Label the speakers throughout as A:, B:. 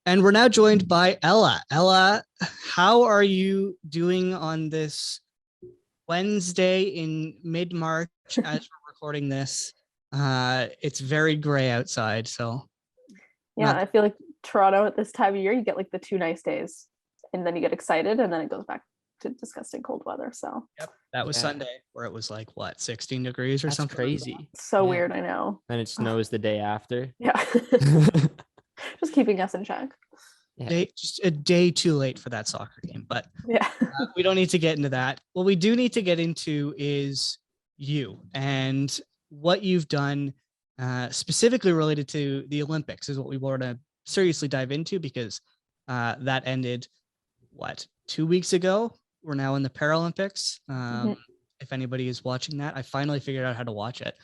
A: And we're now joined by Ella. Ella, how are you doing on this Wednesday in mid-March as we're recording this? It's very gray outside, so
B: Yeah,
A: not
B: I feel like Toronto at this time of year, you get like the 2 nice days and then you get excited and then it goes back to disgusting cold weather. So
A: Yep, that was Sunday where it was like what, 16 degrees or
C: That's
A: something.
C: crazy.
B: so
C: Yeah.
B: weird, I know.
C: And it snows the day after.
B: Yeah. Just keeping us in check.
C: Yeah.
A: Just a day too late for that soccer game, but
B: Yeah.
A: we don't need to get into that. What we do need to get into is you and what you've done specifically related to the Olympics is what we want to seriously dive into because that ended, 2 weeks ago? We're now in the Paralympics. If anybody is watching that, I finally figured out how to watch it.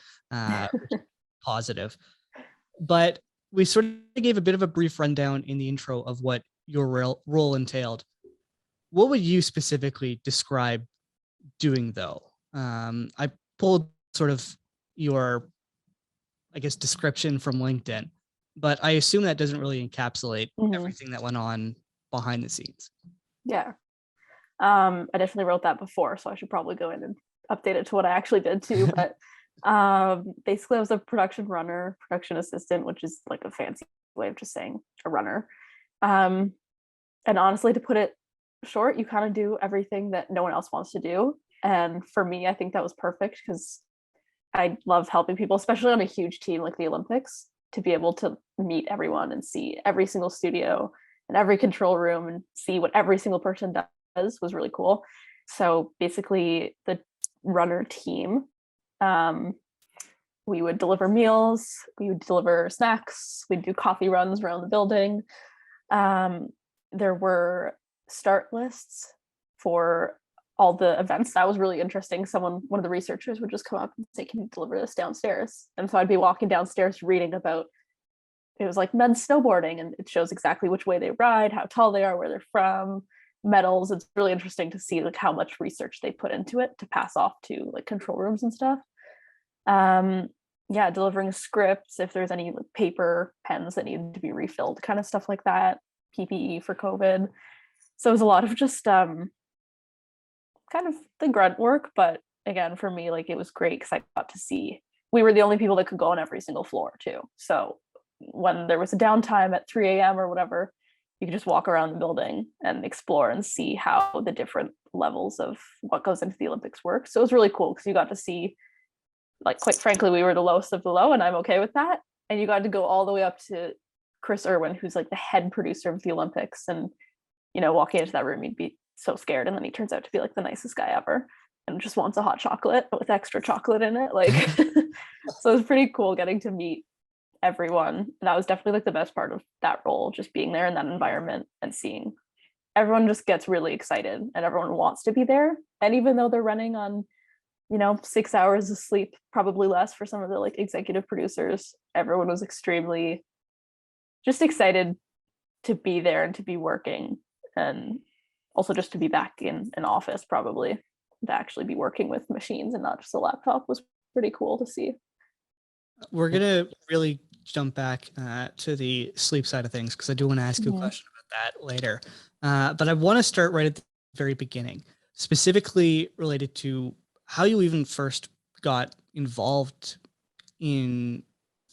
A: Positive. But we sort of gave a bit of a brief rundown in the intro of what your role entailed. What would you specifically describe doing though? I pulled sort of your, I guess, description from LinkedIn, but I assume that doesn't really encapsulate everything that went on behind the scenes.
B: Yeah. I definitely wrote that before, so I should probably go in and update it to what I actually did too. But basically I was a production runner, production assistant, which is like a fancy way of just saying a runner. And honestly, to put it short, you kind of do everything that no one else wants to do. And for me, I think that was perfect because I love helping people, especially on a huge team like the Olympics, to be able to meet everyone and see every single studio and every control room and see what every single person does was really cool. So basically the runner team, we would deliver meals, we would deliver snacks, we'd do coffee runs around the building. There were start lists for all the events. That was really interesting. One of the researchers would just come up and say, "Can you deliver this downstairs?" And so I'd be walking downstairs reading about, it was like men's snowboarding, and it shows exactly which way they ride, how tall they are, where they're from, medals. It's really interesting to see like how much research they put into it to pass off to like control rooms and stuff. Yeah, delivering scripts, if there's any like paper, pens that need to be refilled, kind of stuff like that, PPE for COVID. So it was a lot of just kind of the grunt work, but again, for me, like it was great because I got to see, we were the only people that could go on every single floor too. So when there was a downtime at 3 a.m. or whatever, you could just walk around the building and explore and see how the different levels of what goes into the Olympics work. So it was really cool because you got to see, like, quite frankly, we were the lowest of the low, and I'm okay with that. And you got to go all the way up to Chris Irwin, who's like the head producer of the Olympics. And, you know, walking into that room, you'd be so scared. And then he turns out to be like the nicest guy ever and just wants a hot chocolate with extra chocolate in it. Like, so it was pretty cool getting to meet everyone. And that was definitely like the best part of that role, just being there in that environment and seeing everyone just gets really excited and everyone wants to be there. And even though they're running on, 6 hours of sleep, probably less for some of the like executive producers, everyone was extremely just excited to be there and to be working, and also just to be back in an office, probably to actually be working with machines and not just a laptop was pretty cool to see.
A: We're going to really jump back to the sleep side of things because I do want to ask you a question about that later. But I want to start right at the very beginning, specifically related to how you even first got involved in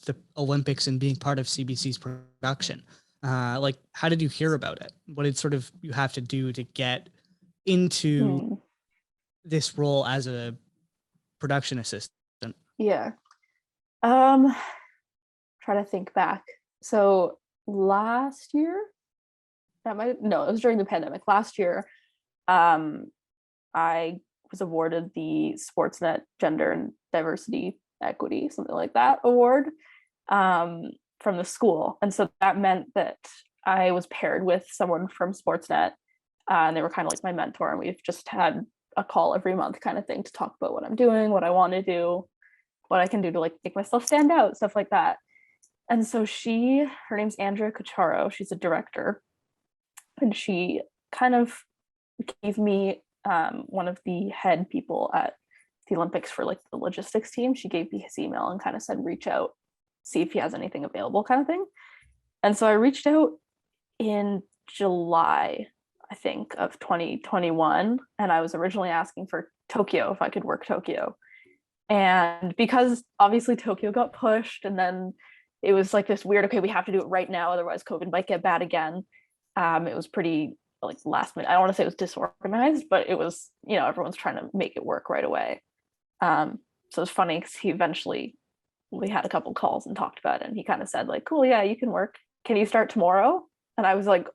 A: the Olympics and being part of CBC's production. Like, how did you hear about it? What did sort of you have to do to get into this role as a production assistant?
B: Yeah. Try to think back. So last year, it was during the pandemic. Last year, I was awarded the Sportsnet Gender and Diversity Equity, something like that, award from the school. And so that meant that I was paired with someone from Sportsnet, and they were kind of like my mentor, and we've just had a call every month kind of thing to talk about what I'm doing, what I want to do, what I can do to like make myself stand out, stuff like that. And so her name's Andrea Cocharo, she's a director, and she kind of gave me one of the head people at the Olympics for like the logistics team. She gave me his email and kind of said, reach out, see if he has anything available, kind of thing. And so I reached out in July, I think, of 2021. And I was originally asking for Tokyo, if I could work Tokyo. And because obviously Tokyo got pushed, and then it was like this weird, okay, we have to do it right now, otherwise COVID might get bad again. It was pretty like last minute. I don't want to say it was disorganized, but it was, everyone's trying to make it work right away. So it's funny because we had a couple calls and talked about it, and he kind of said like, cool, yeah, you can work. Can you start tomorrow? And I was like,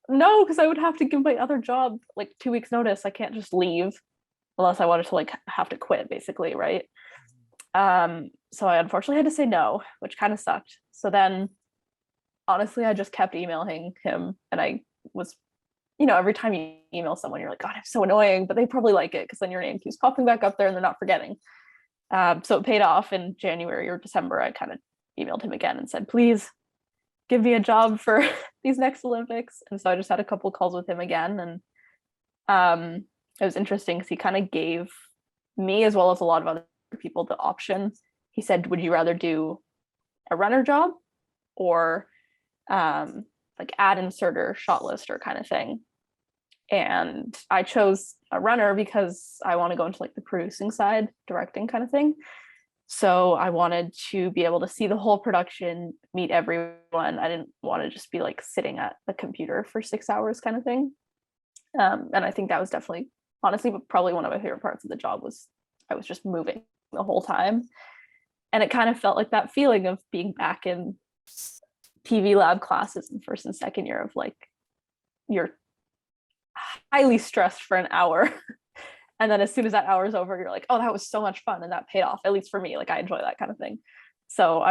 B: no, because I would have to give my other job like 2 weeks notice. I can't just leave unless I wanted to like have to quit, basically, right? So I unfortunately had to say no, which kind of sucked. So then honestly, I just kept emailing him, and I was, every time you email someone, you're like, God, I'm so annoying, but they probably like it because then your name keeps popping back up there and they're not forgetting. So it paid off in January or December. I kind of emailed him again and said, please give me a job for these next Olympics. And so I just had a couple calls with him again. And it was interesting because he kind of gave me, as well as a lot of other people, the option. He said, would you rather do a runner job or like ad inserter, shot lister kind of thing? And I chose a runner because I want to go into like the producing side, directing kind of thing. So I wanted to be able to see the whole production, meet everyone. I didn't want to just be like sitting at the computer for 6 hours kind of thing. And I think that was definitely, honestly, probably one of my favorite parts of the job was I was just moving the whole time. And it kind of felt like that feeling of being back in TV lab classes in first and second year of like, you're highly stressed for an hour. And then as soon as that hour is over, you're like, oh, that was so much fun. And that paid off, at least for me. Like I enjoy that kind of thing. So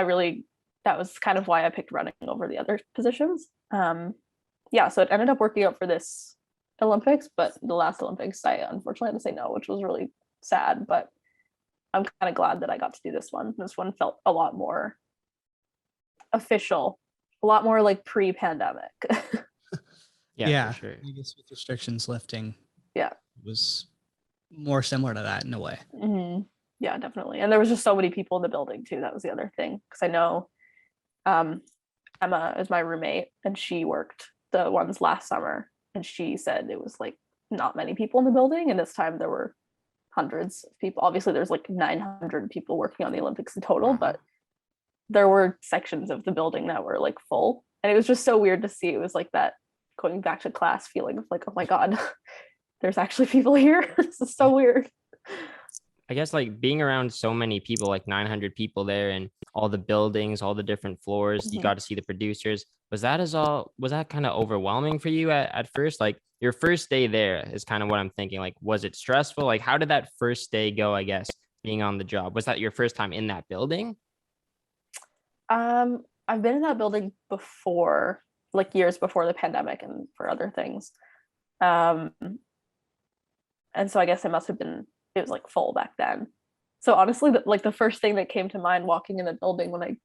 B: that was kind of why I picked running over the other positions. Yeah, so it ended up working out for this Olympics, but the last Olympics, I unfortunately had to say no, which was really sad, but I'm kind of glad that I got to do this one. This one felt a lot more official, a lot more like pre-pandemic.
C: Yeah, for sure.
A: I guess with restrictions lifting,
B: Yeah,
A: it was more similar to that in a way.
B: Mm-hmm. Yeah, definitely. And there was just so many people in the building too. That was the other thing, because I know Emma is my roommate, and she worked the ones last summer, and she said it was like not many people in the building, and this time there were hundreds of people. Obviously there's like 900 people working on the Olympics in total, but there were sections of the building that were like full, and it was just so weird to see. It was like that going back to class feeling of like, oh my God, there's actually people here. This is so weird.
C: I guess like being around so many people, like 900 people there, and all the buildings, all the different floors, you got to see the producers. Was that kind of overwhelming for you at first? Like your first day there is kind of what I'm thinking. Like, was it stressful? Like, how did that first day go, I guess, being on the job? Was that your first time in that building?
B: I've been in that building before, like years before the pandemic and for other things. And so I guess it was like full back then. So honestly, like the first thing that came to mind walking in the building when I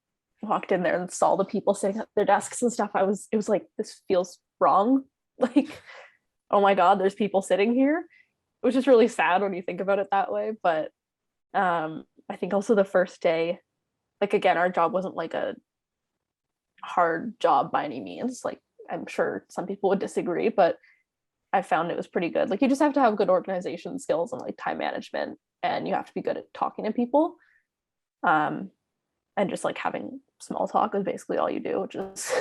B: walked in there and saw the people sitting at their desks and stuff, it was like, this feels wrong. Like, oh my God, there's people sitting here, which is really sad when you think about it that way. But I think also the first day, like again, our job wasn't like a hard job by any means. Like I'm sure some people would disagree, but I found it was pretty good. Like you just have to have good organization skills and like time management, and you have to be good at talking to people. And just like having small talk is basically all you do, which is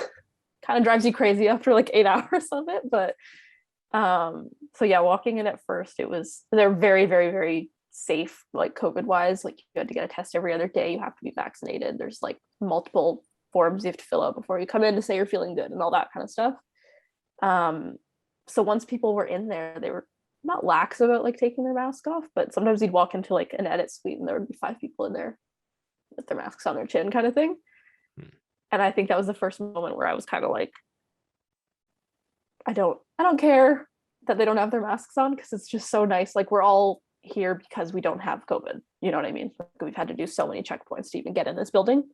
B: kind of drives you crazy after like 8 hours of it. But so yeah, walking in at first, they're very, very, very safe, like COVID wise. Like you had to get a test every other day. You have to be vaccinated. There's like multiple forms you have to fill out before you come in to say you're feeling good and all that kind of stuff. So once people were in there, they were not lax about like taking their mask off, but sometimes you'd walk into like an edit suite and there would be 5 people in there with their masks on their chin kind of thing. And I think that was the first moment where I was kind of like, I don't care that they don't have their masks on, because it's just so nice. Like we're all here because we don't have COVID. You know what I mean? Like, we've had to do so many checkpoints to even get in this building.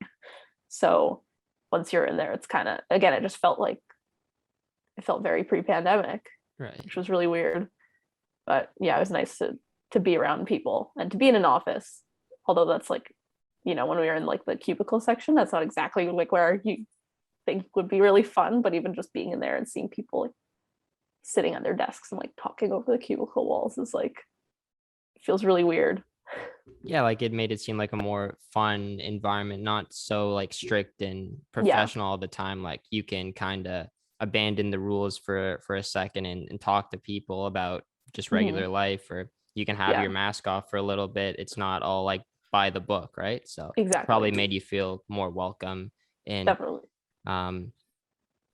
B: So once you're in there, it's kind of, again, it felt very pre-pandemic,
C: Right.
B: which was really weird. But yeah, it was nice to be around people and to be in an office. Although that's like, when we were in like the cubicle section, that's not exactly like where you think would be really fun, but even just being in there and seeing people like sitting at their desks and like talking over the cubicle walls is like, feels really weird.
C: Yeah, like it made it seem like a more fun environment, not so like strict and professional all the time. Like you can kind of abandon the rules for a second and talk to people about just regular life, or you can have
B: Yeah,
C: your mask off for a little bit. It's not all like by the book, right? So probably
B: exactly.
C: made you feel more welcome. And
B: Definitely.
C: um,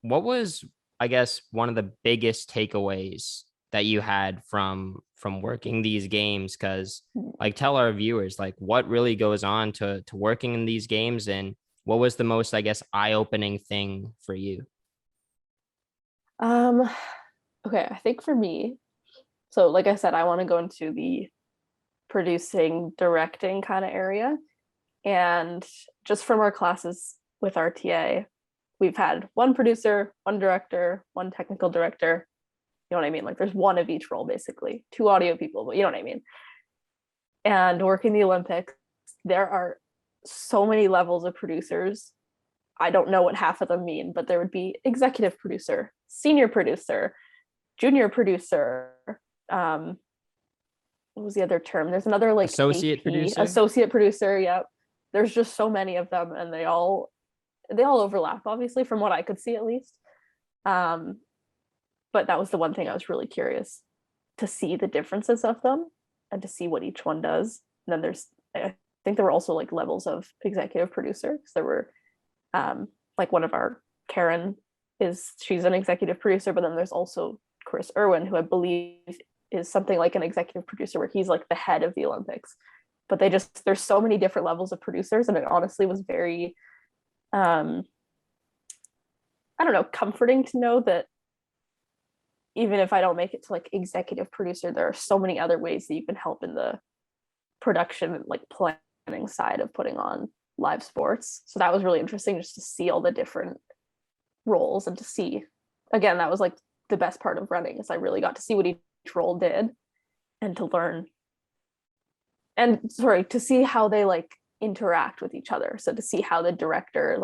C: what was, I guess, one of the biggest takeaways that you had from working these games? Because like tell our viewers like what really goes on to working in these games, and what was the most, I guess, eye-opening thing for you?
B: Um, okay, I think for me, so like I said, I want to go into the producing, directing kind of area. And just from our classes with RTA, we've had one producer, one director, one technical director. You know what I mean? Like there's one of each role, basically, two audio people, but you know what I mean? And working the Olympics, there are so many levels of producers. I don't know what half of them mean, but there would be executive producer, senior producer, junior producer. What was the other term? There's another like
C: Associate
B: AP,
C: producer?
B: associate producer. Yep. There's just so many of them, and they all overlap, obviously, from what I could see at least. But that was the one thing I was really curious to see the differences of them and to see what each one does. And then I think there were also like levels of executive producer, because there were like one of our Karen she's an executive producer, but then there's also Chris Irwin, who I believe is something like an executive producer where he's like the head of the Olympics. But there's so many different levels of producers, and it honestly was very I don't know, comforting to know that even if I don't make it to like executive producer, there are so many other ways that you can help in the production, like planning side of putting on live sports. So that was really interesting just to see all the different roles, and to see, again, that was like the best part of running, is I really got to see what each role did, and to learn, and sorry, to see how they like interact with each other. So to see how the director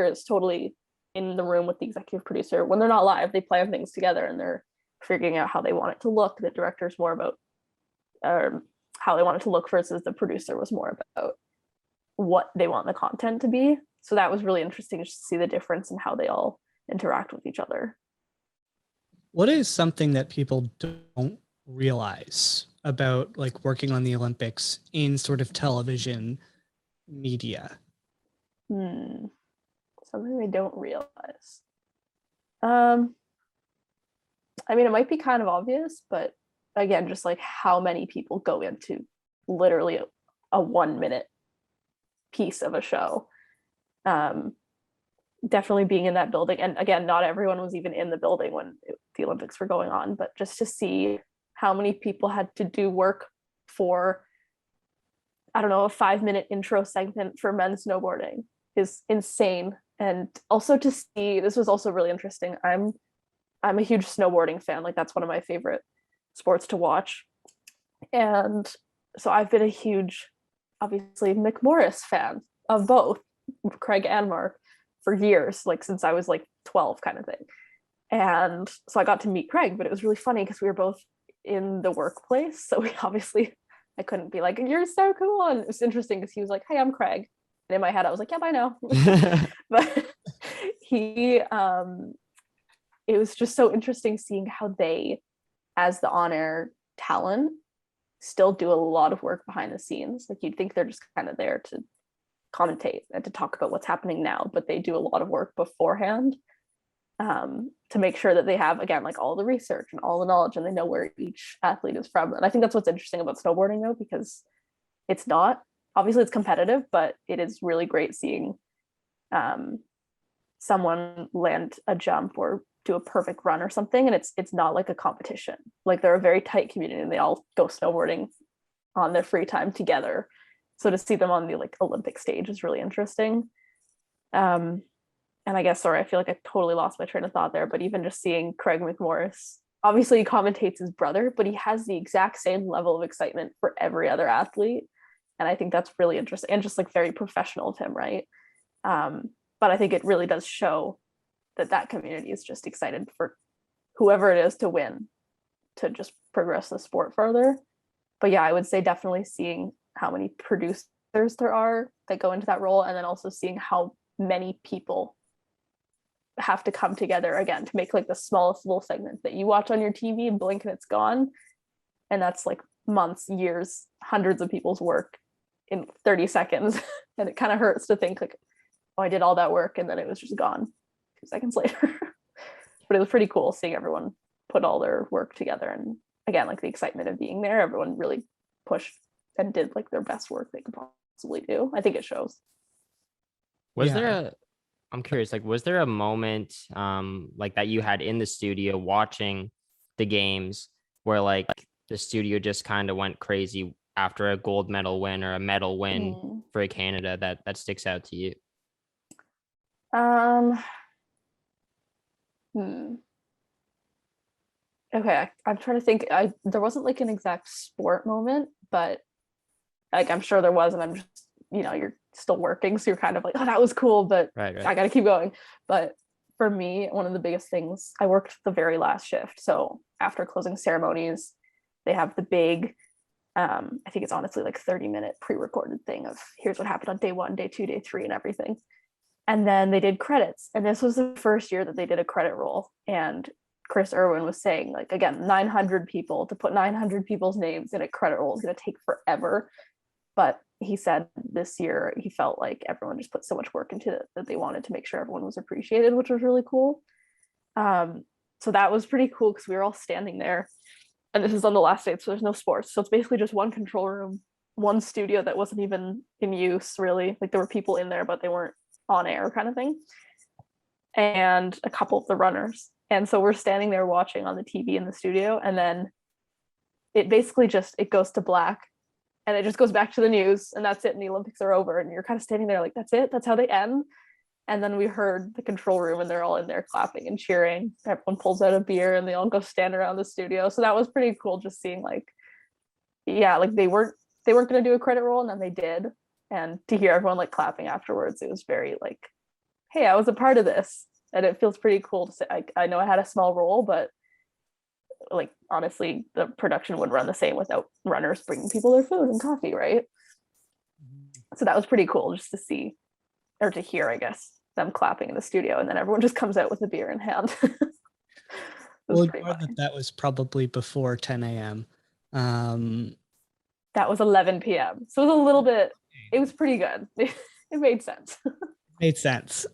B: is totally in the room with the executive producer. When they're not live, they plan things together and they're figuring out how they want it to look. The director's more about how they want it to look, versus the producer was more about what they want the content to be. So that was really interesting just to see the difference in how they all interact with each other.
A: What is something that people don't realize about like working on the Olympics in sort of television media?
B: Something they don't realize. I mean, it might be kind of obvious, but again, just like how many people go into literally a 1 minute piece of a show. Definitely being in that building, and again, not everyone was even in the building when the Olympics were going on, but just to see how many people had to do work for, I don't know, a 5-minute intro segment for men's snowboarding is insane. And also to see, this was also really interesting. I'm a huge snowboarding fan. Like that's one of my favorite sports to watch. And so I've been a huge, obviously, McMorris fan of both Craig and Mark for years, like since I was like 12 kind of thing. And so I got to meet Craig, but it was really funny because we were both in the workplace. So we obviously, I couldn't be like, you're so cool. And it was interesting because he was like, hey, I'm Craig. And in my head, I was like, yep, I know. But it was just so interesting seeing how they, as the on-air talent, still do a lot of work behind the scenes. Like you'd think they're just kind of there to commentate and to talk about what's happening now, but they do a lot of work beforehand to make sure that they have, again, like all the research and all the knowledge, and they know where each athlete is from. And I think that's what's interesting about snowboarding, though, because it's not, obviously it's competitive, but it is really great seeing someone land a jump or do a perfect run or something, and it's not like a competition. Like they're a very tight community and they all go snowboarding on their free time together. So to see them on the like Olympic stage is really interesting. And I guess, sorry, I feel like I totally lost my train of thought there, but even just seeing Craig McMorris, obviously he commentates his brother, but he has the exact same level of excitement for every other athlete. And I think that's really interesting and just like very professional of him, right? But I think it really does show that community is just excited for whoever it is to win, to just progress the sport further. But yeah, I would say definitely seeing how many producers there are that go into that role, and then also seeing how many people have to come together again to make like the smallest little segment that you watch on your TV and blink and it's gone. And that's like months, years, hundreds of people's work in 30 seconds. And it kind of hurts to think like, oh, I did all that work and then it was just gone 2 seconds later. But it was pretty cool seeing everyone put all their work together. And again, like the excitement of being there, everyone really pushed and did like their best work they could possibly do. I think it shows.
C: Was
A: Yeah.
C: there a, I'm curious, like, was there a moment like that you had in the studio watching the games where like the studio just kind of went crazy after a gold medal win or a medal win for Canada that sticks out to you?
B: Okay, I'm trying to think. There wasn't like an exact sport moment, but like I'm sure there was, and I'm just, you're still working, so you're kind of like, oh, that was cool, but
C: Right.
B: I gotta keep going. But for me, one of the biggest things, I worked the very last shift. So after closing ceremonies, they have the big, I think it's honestly like 30-minute pre-recorded thing of here's what happened on day 1, day 2, day 3, and everything. And then they did credits. And this was the first year that they did a credit roll. And Chris Irwin was saying, like, again, 900 people, to put 900 people's names in a credit roll is going to take forever. But he said this year he felt like everyone just put so much work into it that they wanted to make sure everyone was appreciated, which was really cool. So that was pretty cool because we were all standing there. And this is on the last day, so there's no sports. So it's basically just one control room, one studio that wasn't even in use, really. Like there were people in there, but they weren't on air kind of thing. And a couple of the runners. And so we're standing there watching on the TV in the studio. And then it basically just, it goes to black. And it just goes back to the news. And that's it. And the Olympics are over. And you're kind of standing there like, that's it? That's how they end? And then we heard the control room and they're all in there clapping and cheering. Everyone pulls out a beer and they all go stand around the studio. So that was pretty cool, just seeing like, yeah, like they weren't going to do a credit roll, and then they did. And to hear everyone like clapping afterwards, it was very like, hey, I was a part of this. And it feels pretty cool to say, I know I had a small role, but like, honestly, the production would run the same without runners bringing people their food and coffee, right? So that was pretty cool just to see, or to hear, I guess, them clapping in the studio, and then everyone just comes out with a beer in hand.
A: Well, that was probably before 10 a.m.
B: That was 11 p.m. So it was a little bit, it was pretty good. It made sense.
A: Made sense.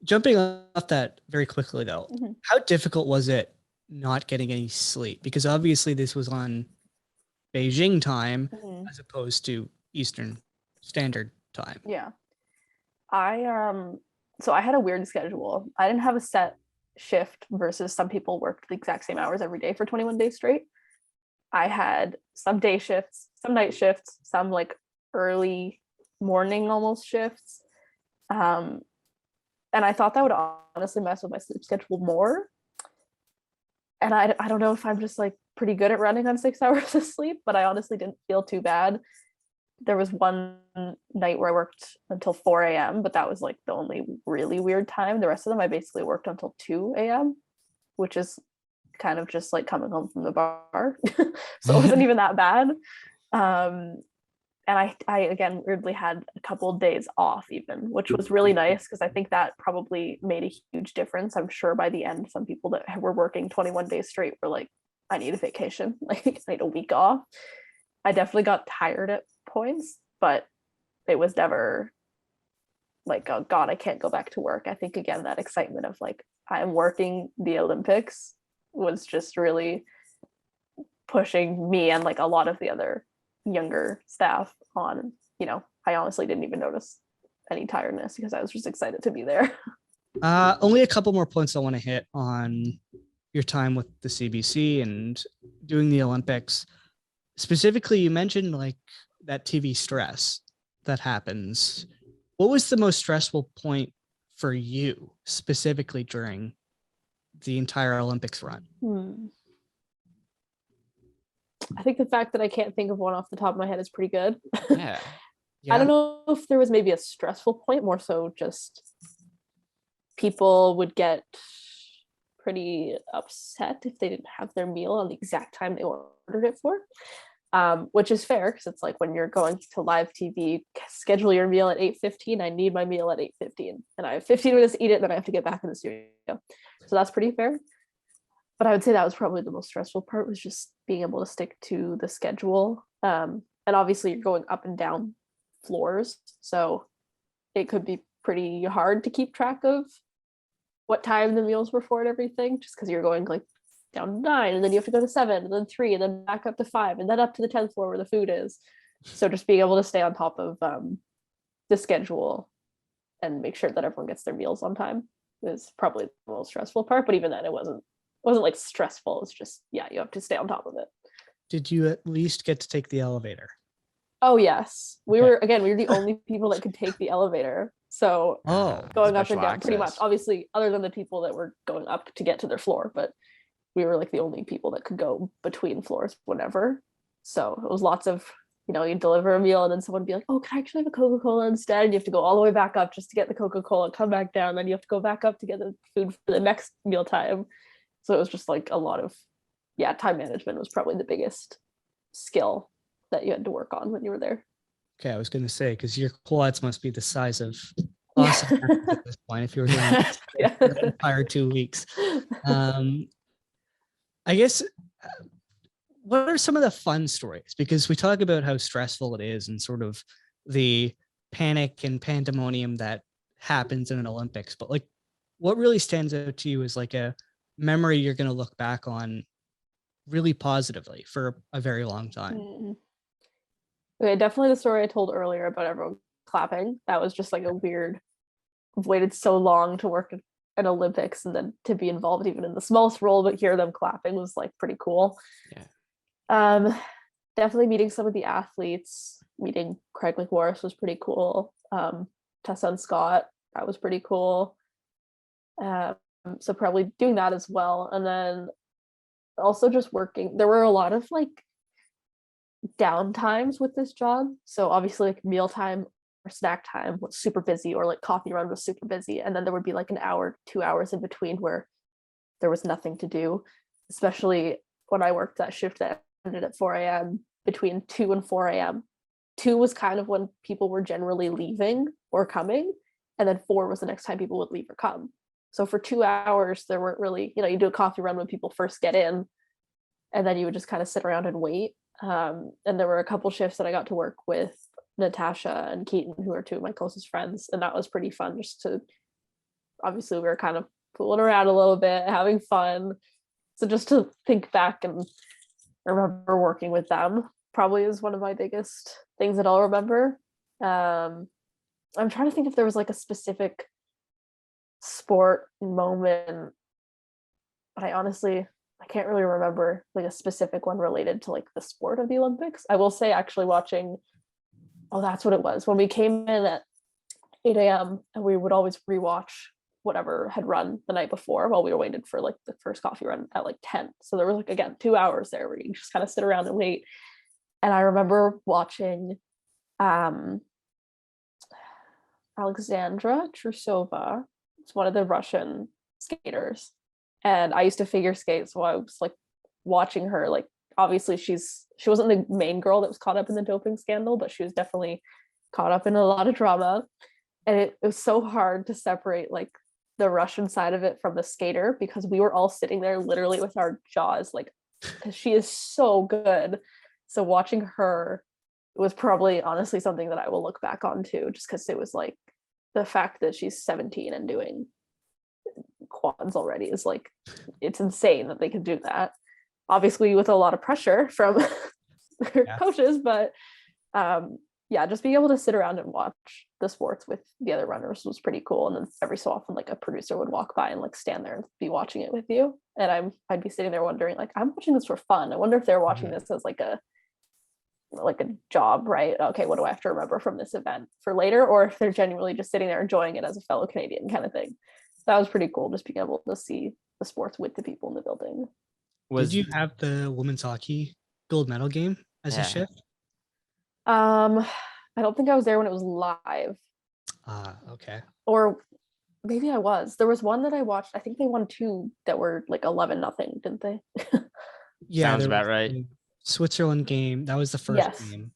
A: Jumping off that very quickly though, how difficult was it not getting any sleep? Because obviously this was on Beijing time as opposed to Eastern Standard Time.
B: Yeah. So I had a weird schedule. I didn't have a set shift versus some people worked the exact same hours every day for 21 days straight. I had some day shifts, some night shifts, some like early morning almost shifts. And I thought that would honestly mess with my sleep schedule more. And I don't know if I'm just like pretty good at running on 6 hours of sleep, but I honestly didn't feel too bad. There was one night where I worked until 4 a.m., but that was like the only really weird time. The rest of them, I basically worked until 2 a.m., which is kind of just like coming home from the bar. So it wasn't even that bad. And I again weirdly had a couple of days off even, which was really nice because I think that probably made a huge difference. I'm sure by the end, some people that were working 21 days straight were like, I need a vacation, like I need a week off. I definitely got tired at points, but it was never like, oh God, I can't go back to work. I think again, that excitement of like, I'm working the Olympics was just really pushing me and like a lot of the other younger staff on. I honestly didn't even notice any tiredness because I was just excited to be there.
A: Only a couple more points I want to hit on your time with the CBC and doing the Olympics. Specifically, you mentioned like that TV stress that happens. What was the most stressful point for you specifically during the entire Olympics run?
B: I think the fact that I can't think of one off the top of my head is pretty good.
C: Yeah.
B: I don't know if there was maybe a stressful point, more so just people would get pretty upset if they didn't have their meal on the exact time they ordered it for, which is fair because it's like when you're going to live TV, schedule your meal at 8:15. I need my meal at 8:15, and I have 15 minutes to eat it, then I have to get back in the studio. So that's pretty fair. But I would say that was probably the most stressful part, was just being able to stick to the schedule. And obviously you're going up and down floors, so it could be pretty hard to keep track of what time the meals were for and everything, just because you're going like down to 9, and then you have to go to 7, and then 3, and then back up to 5, and then up to the 10th floor where the food is. So just being able to stay on top of the schedule and make sure that everyone gets their meals on time is probably the most stressful part. But even then, it wasn't like stressful. It's just, yeah, you have to stay on top of it.
A: Did you at least get to take the elevator?
B: Oh yes, we
A: Okay.
B: were the only people that could take the elevator. So going up and down, pretty much. Obviously, other than the people that were going up to get to their floor, but we were like the only people that could go between floors whenever. So it was lots of, you deliver a meal and then someone would be like, oh, can I actually have a Coca-Cola instead? And you have to go all the way back up just to get the Coca-Cola, come back down, then you have to go back up to get the food for the next meal time. So it was just like a lot of, time management was probably the biggest skill that you had to work on when you were there.
A: Okay, I was going to say, because your quads must be the size of awesome at this point if you were doing it the entire 2 weeks. I guess, what are some of the fun stories? Because we talk about how stressful it is and sort of the panic and pandemonium that happens in an Olympics, but like, what really stands out to you is like a memory you're going to look back on really positively for a very long time?
B: Okay, definitely the story I told earlier about everyone clapping. That was just like a weird, I've waited so long to work at Olympics and then to be involved even in the smallest role, but hear them clapping was like pretty cool. Definitely meeting some of the athletes, meeting Craig McMorris was pretty cool. Tessa and Scott, that was pretty cool. So probably doing that as well. And then also just working. There were a lot of like down times with this job. So obviously like mealtime or snack time was super busy, or like coffee run was super busy. And then there would be like an hour, 2 hours in between where there was nothing to do, especially when I worked that shift that ended at 4 a.m. between 2 and 4 a.m. 2 was kind of when people were generally leaving or coming. And then 4 was the next time people would leave or come. So for 2 hours, there weren't really, you do a coffee run when people first get in, and then you would just kind of sit around and wait. And there were a couple shifts that I got to work with Natasha and Keaton, who are 2 of my closest friends. And that was pretty fun, just to, obviously we were kind of fooling around a little bit, having fun. So just to think back and remember working with them probably is one of my biggest things that I'll remember. I'm trying to think if there was like a specific sport moment, but I can't really remember like a specific one related to like the sport of the Olympics. I will say actually watching, that's what it was. When we came in at 8 a.m. and we would always rewatch whatever had run the night before while we were waiting for like the first coffee run at like 10. So there was like, again, 2 hours there where you just kind of sit around and wait. And I remember watching Alexandra Trusova. It's one of the Russian skaters. And I used to figure skate, so I was like watching her. Like obviously she wasn't the main girl that was caught up in the doping scandal, but she was definitely caught up in a lot of drama. And it was so hard to separate like the Russian side of it from the skater, because we were all sitting there literally with our jaws like, because she is so good. So watching her was probably honestly something that I will look back on too, just because it was like the fact that she's 17 and doing quads already is like, it's insane that they can do that, obviously with a lot of pressure from their coaches, but just being able to sit around and watch the sports with the other runners was pretty cool. And then every so often like a producer would walk by and like stand there and be watching it with you, and I'd be sitting there wondering like, I'm watching this for fun, I wonder if they're watching this as like a job, right? Okay, what do I have to remember from this event for later, or if they're genuinely just sitting there enjoying it as a fellow Canadian kind of thing. That was pretty cool, just being able to see the sports with the people in the building.
A: Did you have the women's hockey gold medal game as a shift?
B: I don't think I was there when it was live.
A: Okay.
B: Or Maybe I was. There was one that I watched. I think they won two that were like 11-0, didn't they?
A: Yeah,
C: Sounds
A: there
C: about
A: was
C: right.
A: the Switzerland game. That was the first
B: Yes.
A: game.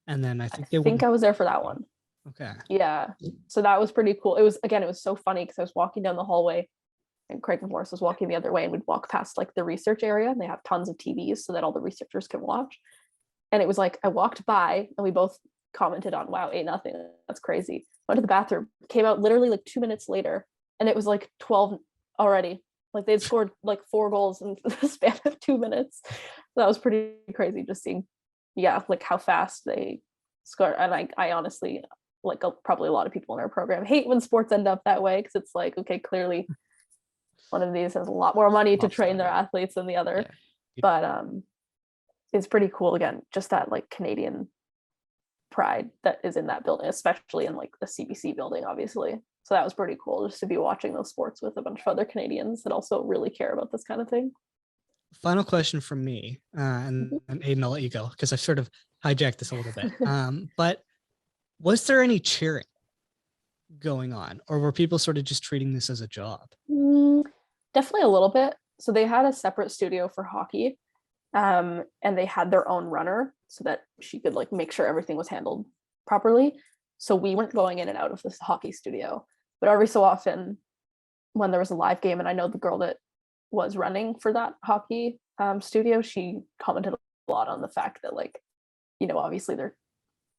A: And then I
B: I
A: think they
B: think
A: won.
B: I was there for that one.
A: Okay.
B: Yeah. So that was pretty cool. It was so funny because I was walking down the hallway and Craig Morris was walking the other way, and we'd walk past like the research area, and they have tons of TVs so that all the researchers can watch. And it was like I walked by and we both commented on, wow, 8-0. That's crazy. Went to the bathroom, came out literally like 2 minutes later, and it was like 12 already. Like they'd scored like 4 goals in the span of 2 minutes. That was pretty crazy just seeing, yeah, like how fast they score. And I honestly, like probably a lot of people in our program hate when sports end up that way, because it's like, okay, clearly one of these has a lot more money to train their athletes than the other.
C: Yeah.
B: But it's pretty cool, again, just that like Canadian pride that is in that building, especially in like the CBC building, obviously. So that was pretty cool just to be watching those sports with a bunch of other Canadians that also really care about this kind of thing.
A: Final question from me, and Aiden, I'll let you go because I've sort of hijacked this a little bit. But was there any cheering going on, or were people sort of just treating this as a job?
B: Definitely a little bit. So they had a separate studio for hockey, and they had their own runner so that she could like make sure everything was handled properly. So we weren't going in and out of this hockey studio, but every so often when there was a live game, and I know the girl that was running for that hockey studio, she commented a lot on the fact that, like, you know, obviously they're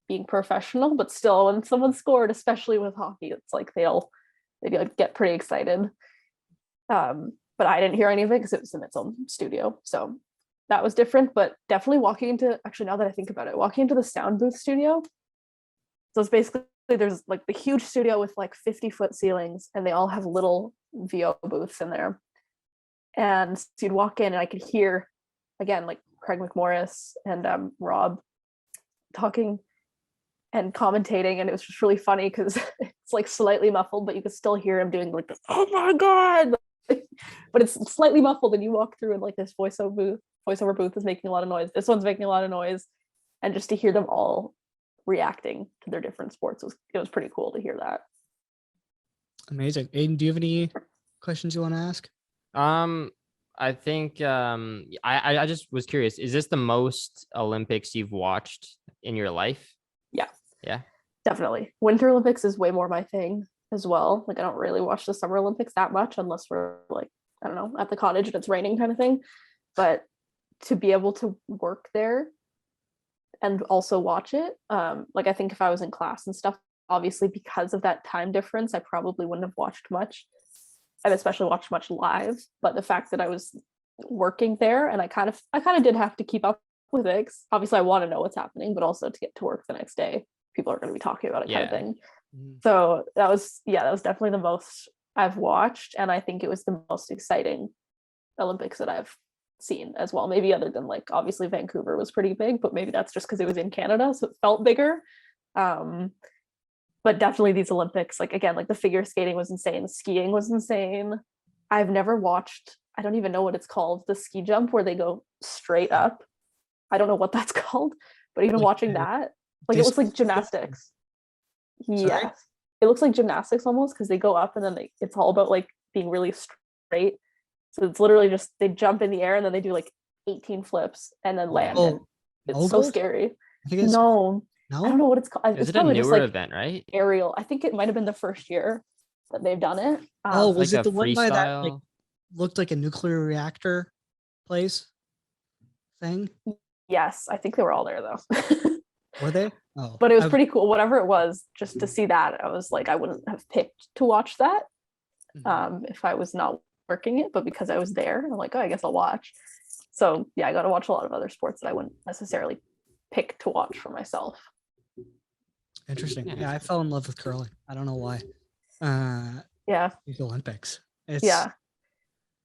B: being professional, but still when someone scored, especially with hockey, it's like they like, get pretty excited. But I didn't hear any of it because it was in its own studio. So that was different, but definitely walking into, actually, now that I think about it, walking into the sound booth studio. So it's basically, there's like the huge studio with like 50-foot ceilings, and they all have little VO booths in there. And so you'd walk in and I could hear, again, like Craig McMorris and Rob talking and commentating, and it was just really funny because it's like slightly muffled, but you could still hear him doing like, oh my God, but it's slightly muffled, and you walk through and like this voiceover booth is making a lot of noise. This one's making a lot of noise. And just to hear them all reacting to their different sports, it was pretty cool to hear that.
A: Amazing. Aiden, do you have any questions you want to ask?
C: I think I just was curious, is this the most Olympics you've watched in your life? Yeah,
B: definitely. Winter Olympics is way more my thing as well. Like I don't really watch the Summer Olympics that much unless we're like, I don't know, at the cottage and it's raining kind of thing. But to be able to work there and also watch it, like I think if I was in class and stuff, obviously because of that time difference, I probably wouldn't have watched much. I've especially watched much live, but the fact that I was working there, and I kind of did have to keep up with it. Obviously, I want to know what's happening, but also to get to work the next day, people are going to be talking about it, kind of thing. So that was definitely the most I've watched, and I think it was the most exciting Olympics that I've seen as well. Maybe other than like obviously Vancouver was pretty big, but maybe that's just because it was in Canada, so it felt bigger. But definitely these Olympics, like again, like the figure skating was insane, skiing was insane. I've never watched, I don't even know what it's called, the ski jump where they go straight up. I don't know what that's called, but even like watching that, like it looks like gymnastics. Yes, it looks like gymnastics almost, because they go up and then it's all about like being really straight. So it's literally just they jump in the air and then they do like 18 flips and then land. And it's so scary. No, I don't know what it's called.
C: Is it a newer event, right?
B: Aerial. I think it might have been the first year that they've done it.
A: Was like it the one by that like looked like a nuclear reactor place thing?
B: Yes, I think they were all there though.
A: Were they? Oh,
B: but it was pretty cool. Whatever it was, just to see that, I was like, I wouldn't have picked to watch that if I was not working it, but because I was there, I'm like, oh, I guess I'll watch. So yeah, I got to watch a lot of other sports that I wouldn't necessarily pick to watch for myself.
A: Interesting. Yeah, I fell in love with curling. I don't know why. The Olympics. It's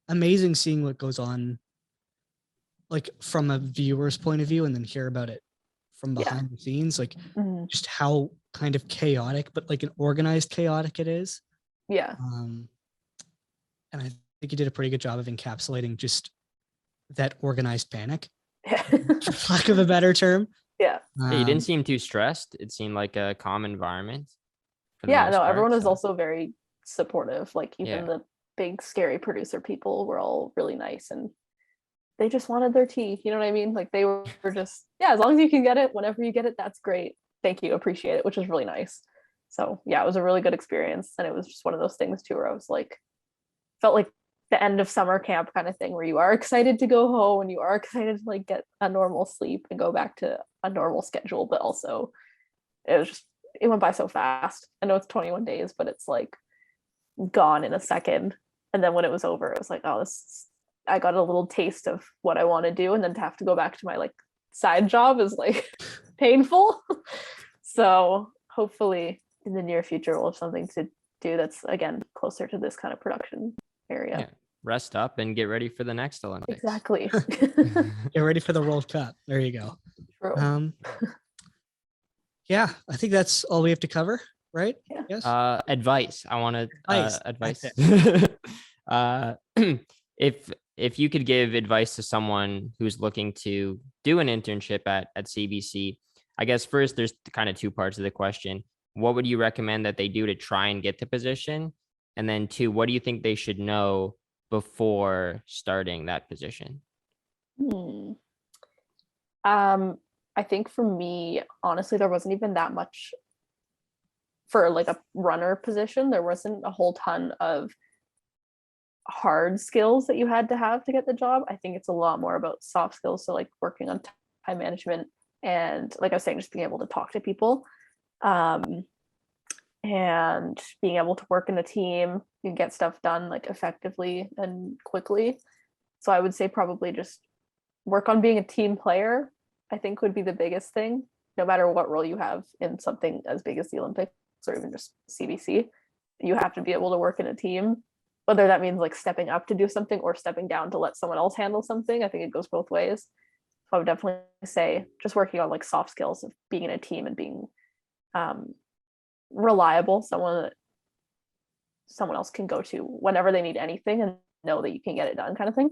A: amazing seeing what goes on, like from a viewer's point of view, and then hear about it from behind the scenes, like just how kind of chaotic, but like an organized chaotic it is.
B: Yeah.
A: And I think you did a pretty good job of encapsulating just that organized panic, for lack of a better term.
B: Yeah.
C: You didn't seem too stressed. It seemed like a calm environment.
B: Yeah, no, everyone was also very supportive. Like even the big scary producer people were all really nice, and they just wanted their tea. You know what I mean? Like they were just, yeah, as long as you can get it, whenever you get it, that's great. Thank you, appreciate it, which is really nice. So yeah, it was a really good experience. And it was just one of those things too, where I was like, felt like the end of summer camp kind of thing, where you are excited to go home and you are excited to like get a normal sleep and go back to a normal schedule, but also it went by so fast. I know it's 21 days, but it's like gone in a second. And then when it was over, it was like, oh, I got a little taste of what I want to do, and then to have to go back to my like side job is like painful. So hopefully in the near future we'll have something to do that's again closer to this kind of production area.
C: Yeah. Rest up and get ready for the next Olympics.
B: Exactly.
A: Get ready for the World Cup. There you go.
B: True.
A: Yeah, I think that's all we have to cover, right?
B: Yeah.
A: Yes.
C: Advice. I want to advice. If you could give advice to someone who's looking to do an internship at CBC, I guess first there's kind of two parts of the question. What would you recommend that they do to try and get the position? And then two, what do you think they should know before starting that position?
B: I think for me, honestly, there wasn't even that much for like a runner position. There wasn't a whole ton of hard skills that you had to have to get the job. I think it's a lot more about soft skills. So like working on time management and, like I was saying, just being able to talk to people, and being able to work in a team and get stuff done like effectively and quickly. So I would say probably just work on being a team player, I think would be the biggest thing, no matter what role you have in something as big as the Olympics or even just CBC. You have to be able to work in a team, whether that means like stepping up to do something or stepping down to let someone else handle something. I think it goes both ways. So I would definitely say just working on like soft skills of being in a team and being reliable, someone that someone else can go to whenever they need anything and know that you can get it done, kind of thing.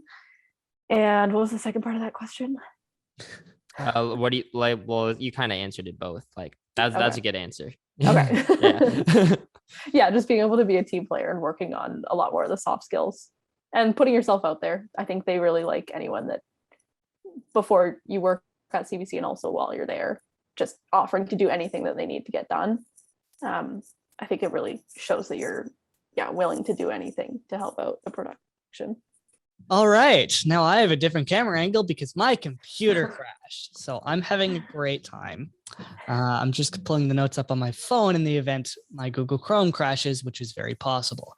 B: And what was the second part of that question?
C: What do you like? Well, you kind of answered it both. Like that's a good answer.
B: Okay.
C: Yeah.
B: Yeah, just being able to be a team player and working on a lot more of the soft skills and putting yourself out there. I think they really like anyone that before you work at CBC and also while you're there, just offering to do anything that they need to get done. I think it really shows that you're willing to do anything to help out the production.
A: All right. Now I have a different camera angle because my computer crashed. So I'm having a great time. I'm just pulling the notes up on my phone in the event my Google Chrome crashes, which is very possible.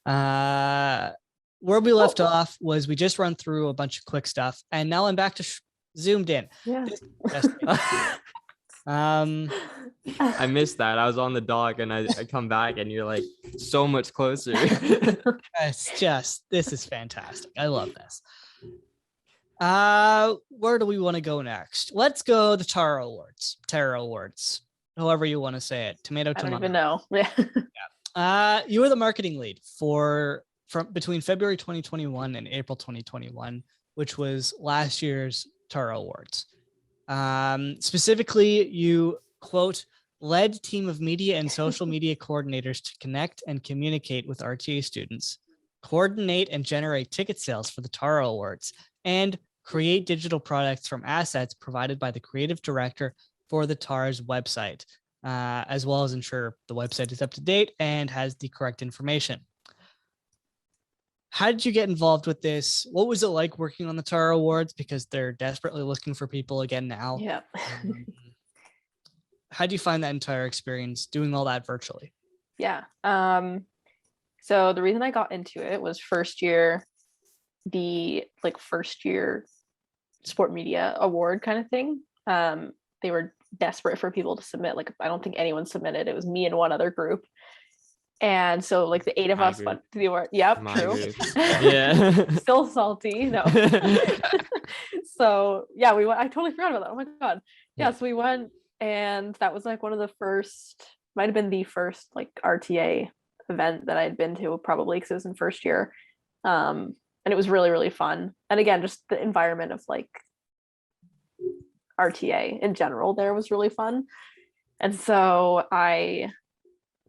A: Where we left off was we just run through a bunch of quick stuff, and now I'm back to zoomed in.
B: Yeah.
C: I missed that. I was on the dock and I come back and you're like so much closer.
A: This is fantastic. I love this. Where do we want to go next? Let's go the Tara Awards, however you want to say it. Tomato.
B: I don't even know. Yeah.
A: You were the marketing lead from between February 2021 and April 2021, which was last year's Tara Awards. Specifically, you quote led team of media and social media coordinators to connect and communicate with RTA students, coordinate and generate ticket sales for the Tara Awards, and create digital products from assets provided by the creative director for the TAR's website, as well as ensure the website is up to date and has the correct information. How did you get involved with this? What was it like working on the Tara Awards? Because they're desperately looking for people again now.
B: Yeah.
A: How do you find that entire experience doing all that virtually?
B: Yeah. So the reason I got into it was first year sport media award kind of thing. They were desperate for people to submit. Like, I don't think anyone submitted. It was me and one other group. And so like the 8 of us went to the award. Yep, true.
C: Yeah.
B: Still salty. No. So yeah, we went. I totally forgot about that. Oh my God. Yeah, so we went, and that was like one of the first, might have been the first like RTA event that I'd been to, probably because it was in first year. And it was really, really fun. And again, just the environment of like RTA in general there was really fun. And so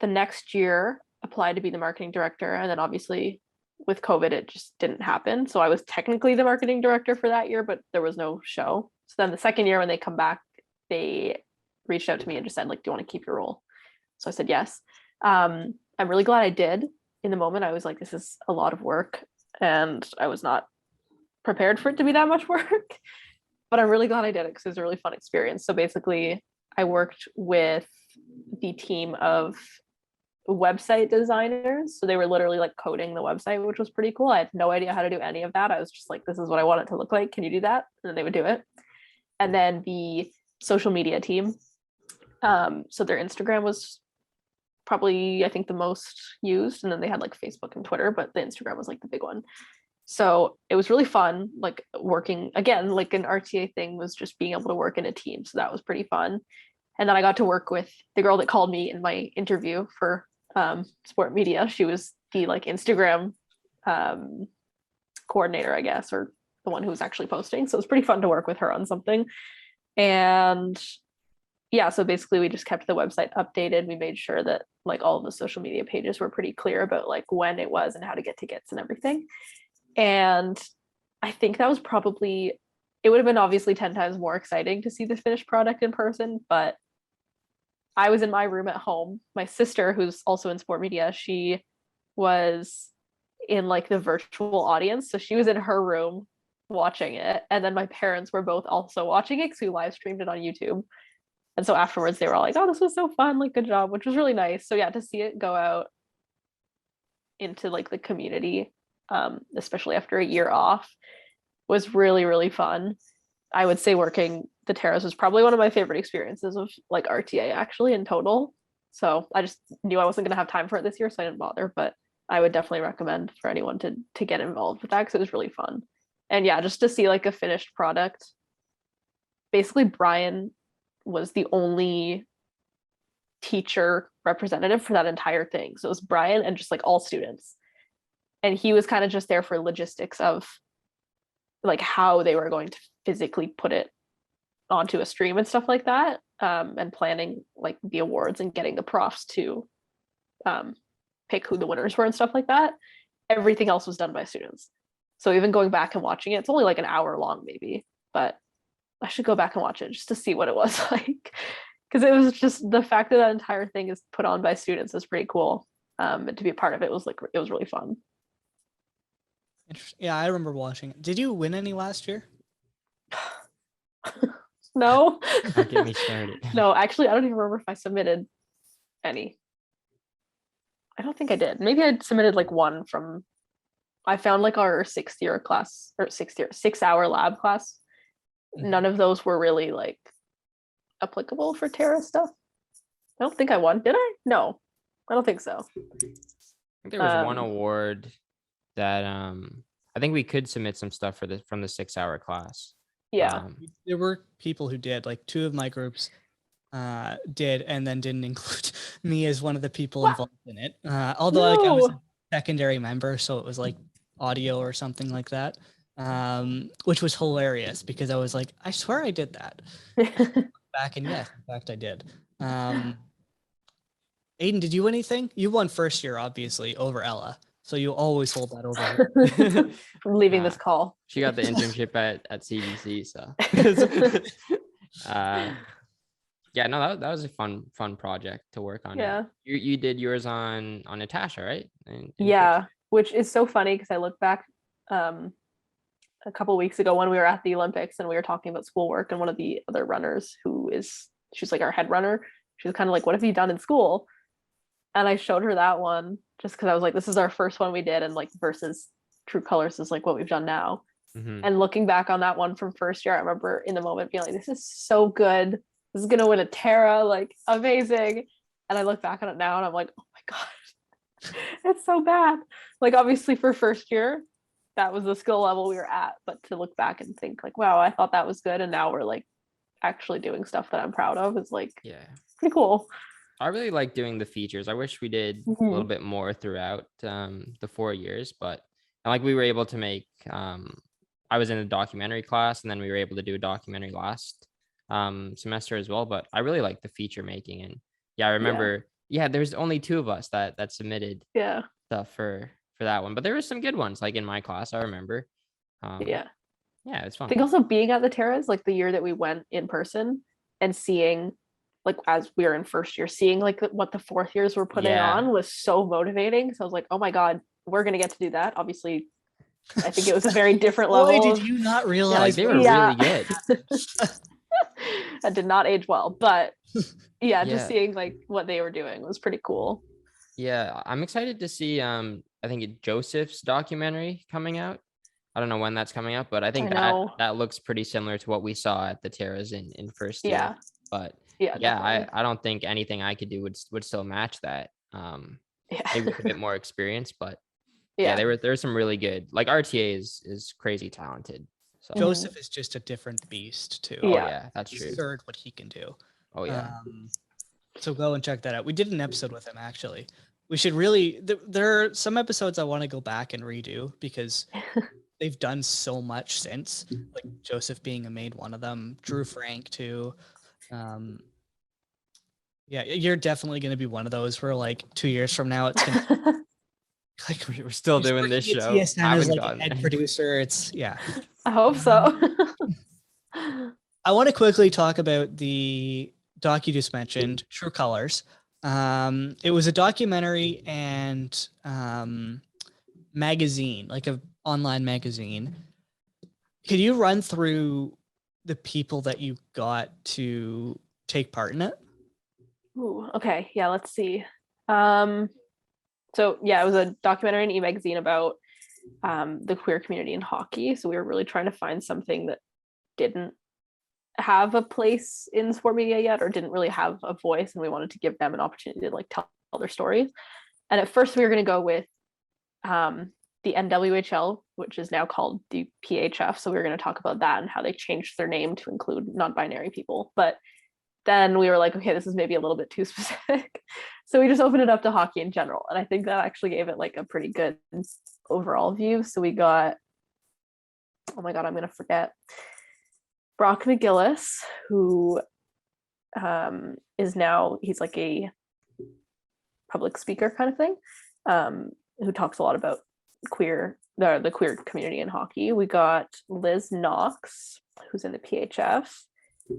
B: the next year, applied to be the marketing director, and then obviously with COVID it just didn't happen. So I was technically the marketing director for that year, but there was no show. So then the second year when they come back, they reached out to me and just said, like, do you want to keep your role? So I said yes. I'm really glad I did. In the moment I was like, this is a lot of work, and I was not prepared for it to be that much work. But I'm really glad I did it because it was a really fun experience. So basically I worked with the team of website designers. So they were literally like coding the website, which was pretty cool. I had no idea how to do any of that. I was just like, this is what I want it to look like. Can you do that? And then they would do it. And then the social media team. So their Instagram was probably, I think, the most used. And then they had like Facebook and Twitter, but the Instagram was like the big one. So it was really fun, like working again, like an RTA thing was just being able to work in a team. So that was pretty fun. And then I got to work with the girl that called me in my interview for sport media. She was the like Instagram coordinator, I guess, or the one who was actually posting. So it was pretty fun to work with her on something. And yeah, so basically we just kept the website updated. We made sure that like all of the social media pages were pretty clear about like when it was and how to get tickets and everything. And I think that was probably, it would have been obviously 10 times more exciting to see the finished product in person, but I was in my room at home. My sister, who's also in sport media, she was in like the virtual audience. So she was in her room watching it. And then my parents were both also watching it because we live streamed it on YouTube. And so afterwards they were all like, oh, this was so fun, like good job, which was really nice. So yeah, to see it go out into like the community, especially after a year off, was really, really fun. I would say working the Terrace was probably one of my favorite experiences of like RTA actually in total. So I just knew I wasn't going to have time for it this year, so I didn't bother, but I would definitely recommend for anyone to get involved with that because it was really fun. And yeah, just to see like a finished product. Basically, Brian was the only teacher representative for that entire thing. So it was Brian and just like all students. And he was kind of just there for logistics of like how they were going to physically put it onto a stream and stuff like that, and planning like the awards and getting the profs to pick who the winners were and stuff like that. Everything else was done by students. So even going back and watching it, it's only like an hour long maybe, but I should go back and watch it just to see what it was like, because it was just the fact that that entire thing is put on by students is pretty cool. And to be a part of it was like, it was really fun.
A: Interesting. Yeah, I remember watching it. Did you win any last year?
B: No.
C: Don't get me started.
B: No, actually, I don't even remember if I submitted any. I don't think I did. Maybe I submitted like one from, I found like our 6th-year class or 6-hour lab class. None of those were really like applicable for Terra stuff. I don't think I won. Did I? No, I don't think so.
C: I think there was one award that I think we could submit some stuff for from the 6-hour class.
B: Yeah.
A: There were people who did, like 2 of my groups did, and then didn't include me as one of the people involved in it. Although like I was a secondary member, so it was like audio or something like that, which was hilarious because I was like, I swear I did that. Back, and yes, in fact I did. Aiden, did you win anything? You won first year, obviously, over Ella. So you always hold that over her.
B: I'm leaving this call.
C: She got the internship at CBC, so yeah, no, that was a fun project to work on.
B: Yeah.
C: You did yours on Natasha, right?
B: Yeah, which is so funny because I look back a couple weeks ago when we were at the Olympics and we were talking about schoolwork, and one of the other runners she's like our head runner, she was kind of like, what have you done in school? And I showed her that one just because I was like, this is our first one we did, and like versus True Colors is like what we've done now.
C: Mm-hmm.
B: And looking back on that one from first year, I remember in the moment being like, this is so good. This is gonna win a Terra, like amazing. And I look back on it now and I'm like, oh my God, it's so bad. Like obviously for first year, that was the skill level we were at. But to look back and think like, wow, I thought that was good. And now we're like actually doing stuff that I'm proud of is like pretty cool.
C: I really like doing the features. I wish we did a little bit more throughout the 4 years, but like we were able to make, I was in a documentary class and then we were able to do a documentary last semester as well, but I really like the feature making. And yeah, I remember yeah, there's only 2 of us that submitted
B: Yeah.
C: stuff for that one, but there were some good ones, like in my class, I remember.
B: Yeah.
C: Yeah, it's
B: I
C: fun.
B: think also being at the Terras, like the year that we went in person and seeing, like as we were in first year, seeing like what the fourth years were putting
C: Yeah.
B: on was so motivating. So I was like, oh my God, we're gonna get to do that. Obviously, I think it was a very different
A: Boy,
B: level.
A: did you not
C: Yeah,
A: realize
C: like they
A: what
C: were
A: was
C: really
B: Yeah.
C: good.
B: That did not age well, but yeah, just
C: Yeah.
B: seeing like what they were doing was pretty cool.
C: Yeah, I'm excited to see I think Joseph's documentary coming out. I don't know when that's coming out, but I
B: I
C: think
B: know.
C: that looks pretty similar to what we saw at the Terras in first year.
B: Yeah.
C: But
B: Yeah,
C: yeah,
B: definitely.
C: I don't think anything I could do would still match that. Maybe with a
B: Yeah.
C: bit more experience, but yeah,
B: Yeah.
C: there's some really good, like RTA is crazy talented. So
A: Joseph is just a different beast too.
C: oh
B: Yeah.
C: yeah, that's true.
A: Absurd what he can do.
C: Oh yeah.
A: So go and check that out. We did an episode with him actually. We should really. There are some episodes I want to go back and redo because they've done so much since. Like Joseph being a made one of them, Drew Frank too. Yeah, you're definitely going to be one of those where like 2 years from now it's going to like
C: We're still
A: he's
C: doing this
A: working at
C: show.
A: TSN as
C: Haven't
A: like a
C: gotten
A: head
C: there.
A: producer. It's yeah.
B: I hope so.
A: I want to quickly talk about the doc you just mentioned, True Colors. It was a documentary and magazine, like a online magazine. Could you run through the people that you got to take part in it?
B: Ooh, okay. Yeah, let's see. So yeah, it was a documentary and e-magazine about the queer community in hockey. So we were really trying to find something that didn't have a place in sport media yet, or didn't really have a voice, and we wanted to give them an opportunity to like tell their stories. And at first we were going to go with the NWHL, which is now called the PHF. So we were going to talk about that and how they changed their name to include non-binary people. But then we were like, okay, this is maybe a little bit too specific. So we just opened it up to hockey in general. And I think that actually gave it like a pretty good overall view. So we got, oh my God, I'm going to forget, Brock McGillis, who is now, he's like a public speaker kind of thing, who talks a lot about the queer community in hockey. We got Liz Knox, who's in the PHF.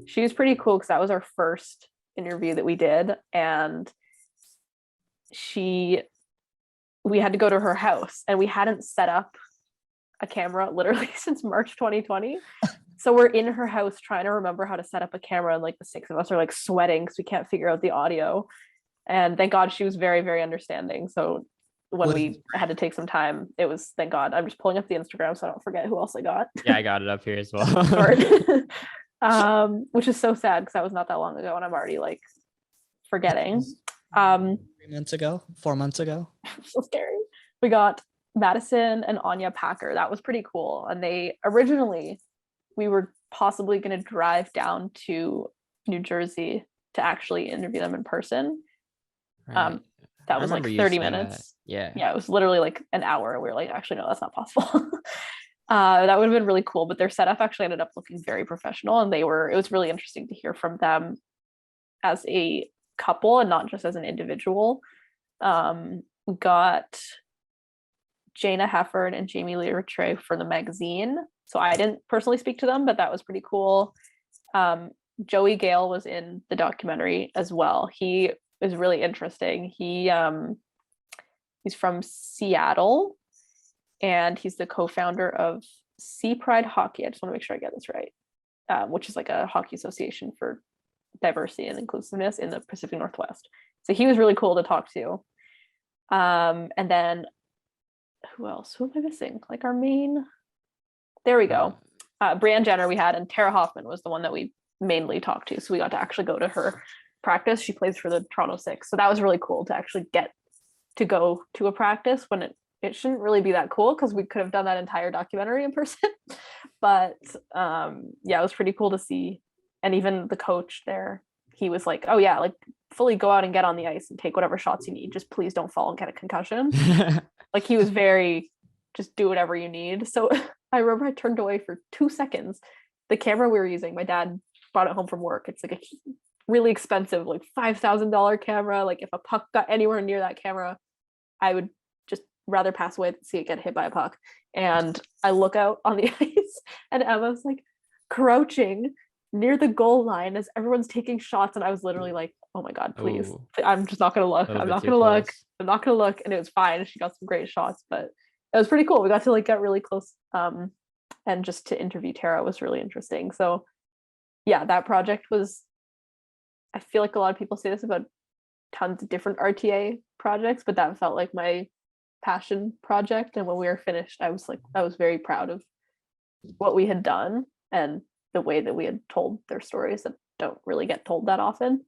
B: She was pretty cool because that was our first interview that we did, and we had to go to her house, and we hadn't set up a camera literally since March 2020. So we're in her house trying to remember how to set up a camera, and like the 6 of us are like sweating because we can't figure out the audio. And thank God she was very, very understanding. So when we had to take some time, it was, thank God. I'm just pulling up the Instagram so I don't forget who else I got.
C: Yeah, I got it up here as well.
B: Which is so sad because that was not that long ago and I'm already like forgetting.
A: 3 months ago, 4 months ago.
B: So scary. We got Madison and Anya Packer. That was pretty cool. And they originally, we were possibly going to drive down to New Jersey to actually interview them in person.
C: Right.
B: That was like 30 minutes.
C: Yeah.
B: Yeah, it was literally like an hour. We were like, actually, no, that's not possible. That would have been really cool, but their setup actually ended up looking very professional, and it was really interesting to hear from them as a couple and not just as an individual. We got Jana Hefford and Jamie Lee Rattray for the magazine. So I didn't personally speak to them, but that was pretty cool. Joey Gale was in the documentary as well. He is really interesting. He's from Seattle, and he's the co-founder of Sea Pride Hockey. I just want to make sure I get this right, which is like a hockey association for diversity and inclusiveness in the Pacific Northwest. So he was really cool to talk to. And then who else? Who am I missing? Like our main, there we go. Brianne Jenner we had, and Tara Hoffman was the one that we mainly talked to. So we got to actually go to her practice. She plays for the Toronto Six. So that was really cool to actually get to go to a practice when it shouldn't really be that cool because we could have done that entire documentary in person. But yeah, it was pretty cool to see. And even the coach there, he was like, oh yeah, like fully go out and get on the ice and take whatever shots you need. Just please don't fall and get a concussion. Like he was very, just do whatever you need. So I remember I turned away for 2 seconds. The camera we were using, my dad brought it home from work. It's like a really expensive, like $5,000 camera. Like if a puck got anywhere near that camera, I would just rather pass away than see it get hit by a puck. And I look out on the ice, and Emma's like crouching near the goal line as everyone's taking shots, and I was literally like, oh my god, please.
C: Ooh,
B: I'm just not gonna look.
C: a little
B: I'm
C: bit
B: not
C: too
B: gonna look.
C: close.
B: I'm not gonna look. And it was fine. She got some great shots, but it was pretty cool. We got to like get really close. And just to interview Tara was really interesting. So yeah, that project was, I feel like a lot of people say this about tons of different RTA projects, but that felt like my passion project. And when we were finished, I was very proud of what we had done and the way that we had told their stories that don't really get told that often.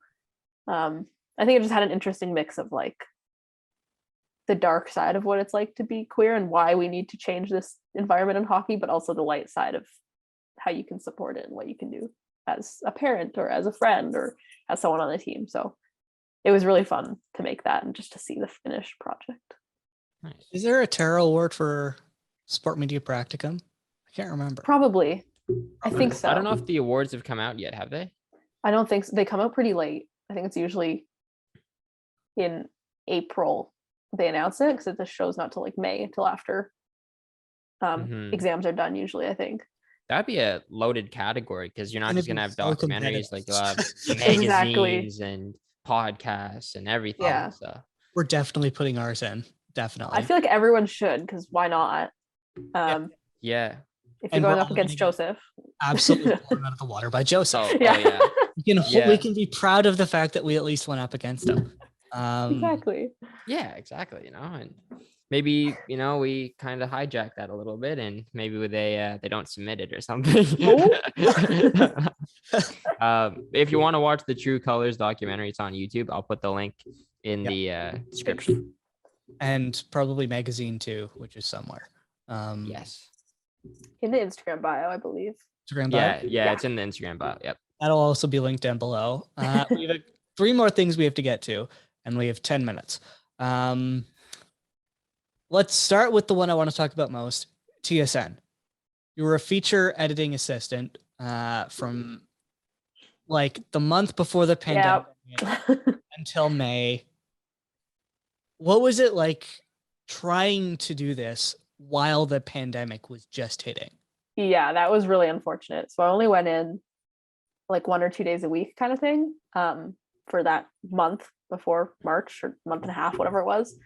B: I think it just had an interesting mix of like the dark side of what it's like to be queer and why we need to change this environment in hockey, but also the light side of how you can support it and what you can do as a parent or as a friend or as someone on the team. So it was really fun to make that and just to see the finished project.
C: Nice.
A: Is there a Tara Award for Sport Media Practicum? I can't remember.
B: Probably. I think so.
C: I don't know if the awards have come out yet, have they?
B: I don't think so. They come out pretty late. I think it's usually in April they announce it, because the show's not till like May, until after exams are done usually, I think.
C: That'd be a loaded category, because you're not
A: Gonna
C: just gonna
A: be
C: have
A: so
C: documentaries, like you'll have
A: competitive.
C: magazines and podcasts and everything.
B: Yeah.
C: So
A: We're definitely putting ours in. Definitely.
B: I feel like everyone should, because why not?
C: yeah.
B: If you're
A: And we're
B: going up
A: all
B: against
A: gonna get
B: Joseph.
A: absolutely blown out of the water by Joseph.
C: Oh
B: Yeah.
C: yeah.
A: We can be proud of the fact that we at least went up against him.
B: Exactly.
C: Yeah, exactly. And maybe we kind of hijack that a little bit, and maybe they don't submit it or something. If you want to watch the True Colors documentary, it's on YouTube. I'll put the link in the description.
A: And probably magazine too, which is somewhere.
C: Yes.
B: In the Instagram bio, I believe.
A: Instagram bio.
C: Yeah, it's in the Instagram bio. Yep.
A: That'll also be linked down below. We have 3 more things we have to get to, and we have 10 minutes. Let's start with the one I want to talk about most, TSN. You were a feature editing assistant from like the month before the pandemic until May. What was it like trying to do this while the pandemic was just hitting?
B: Yeah, that was really unfortunate. So I only went in like 1 or 2 days a week kind of thing for that month before March, or month and a half, whatever it was.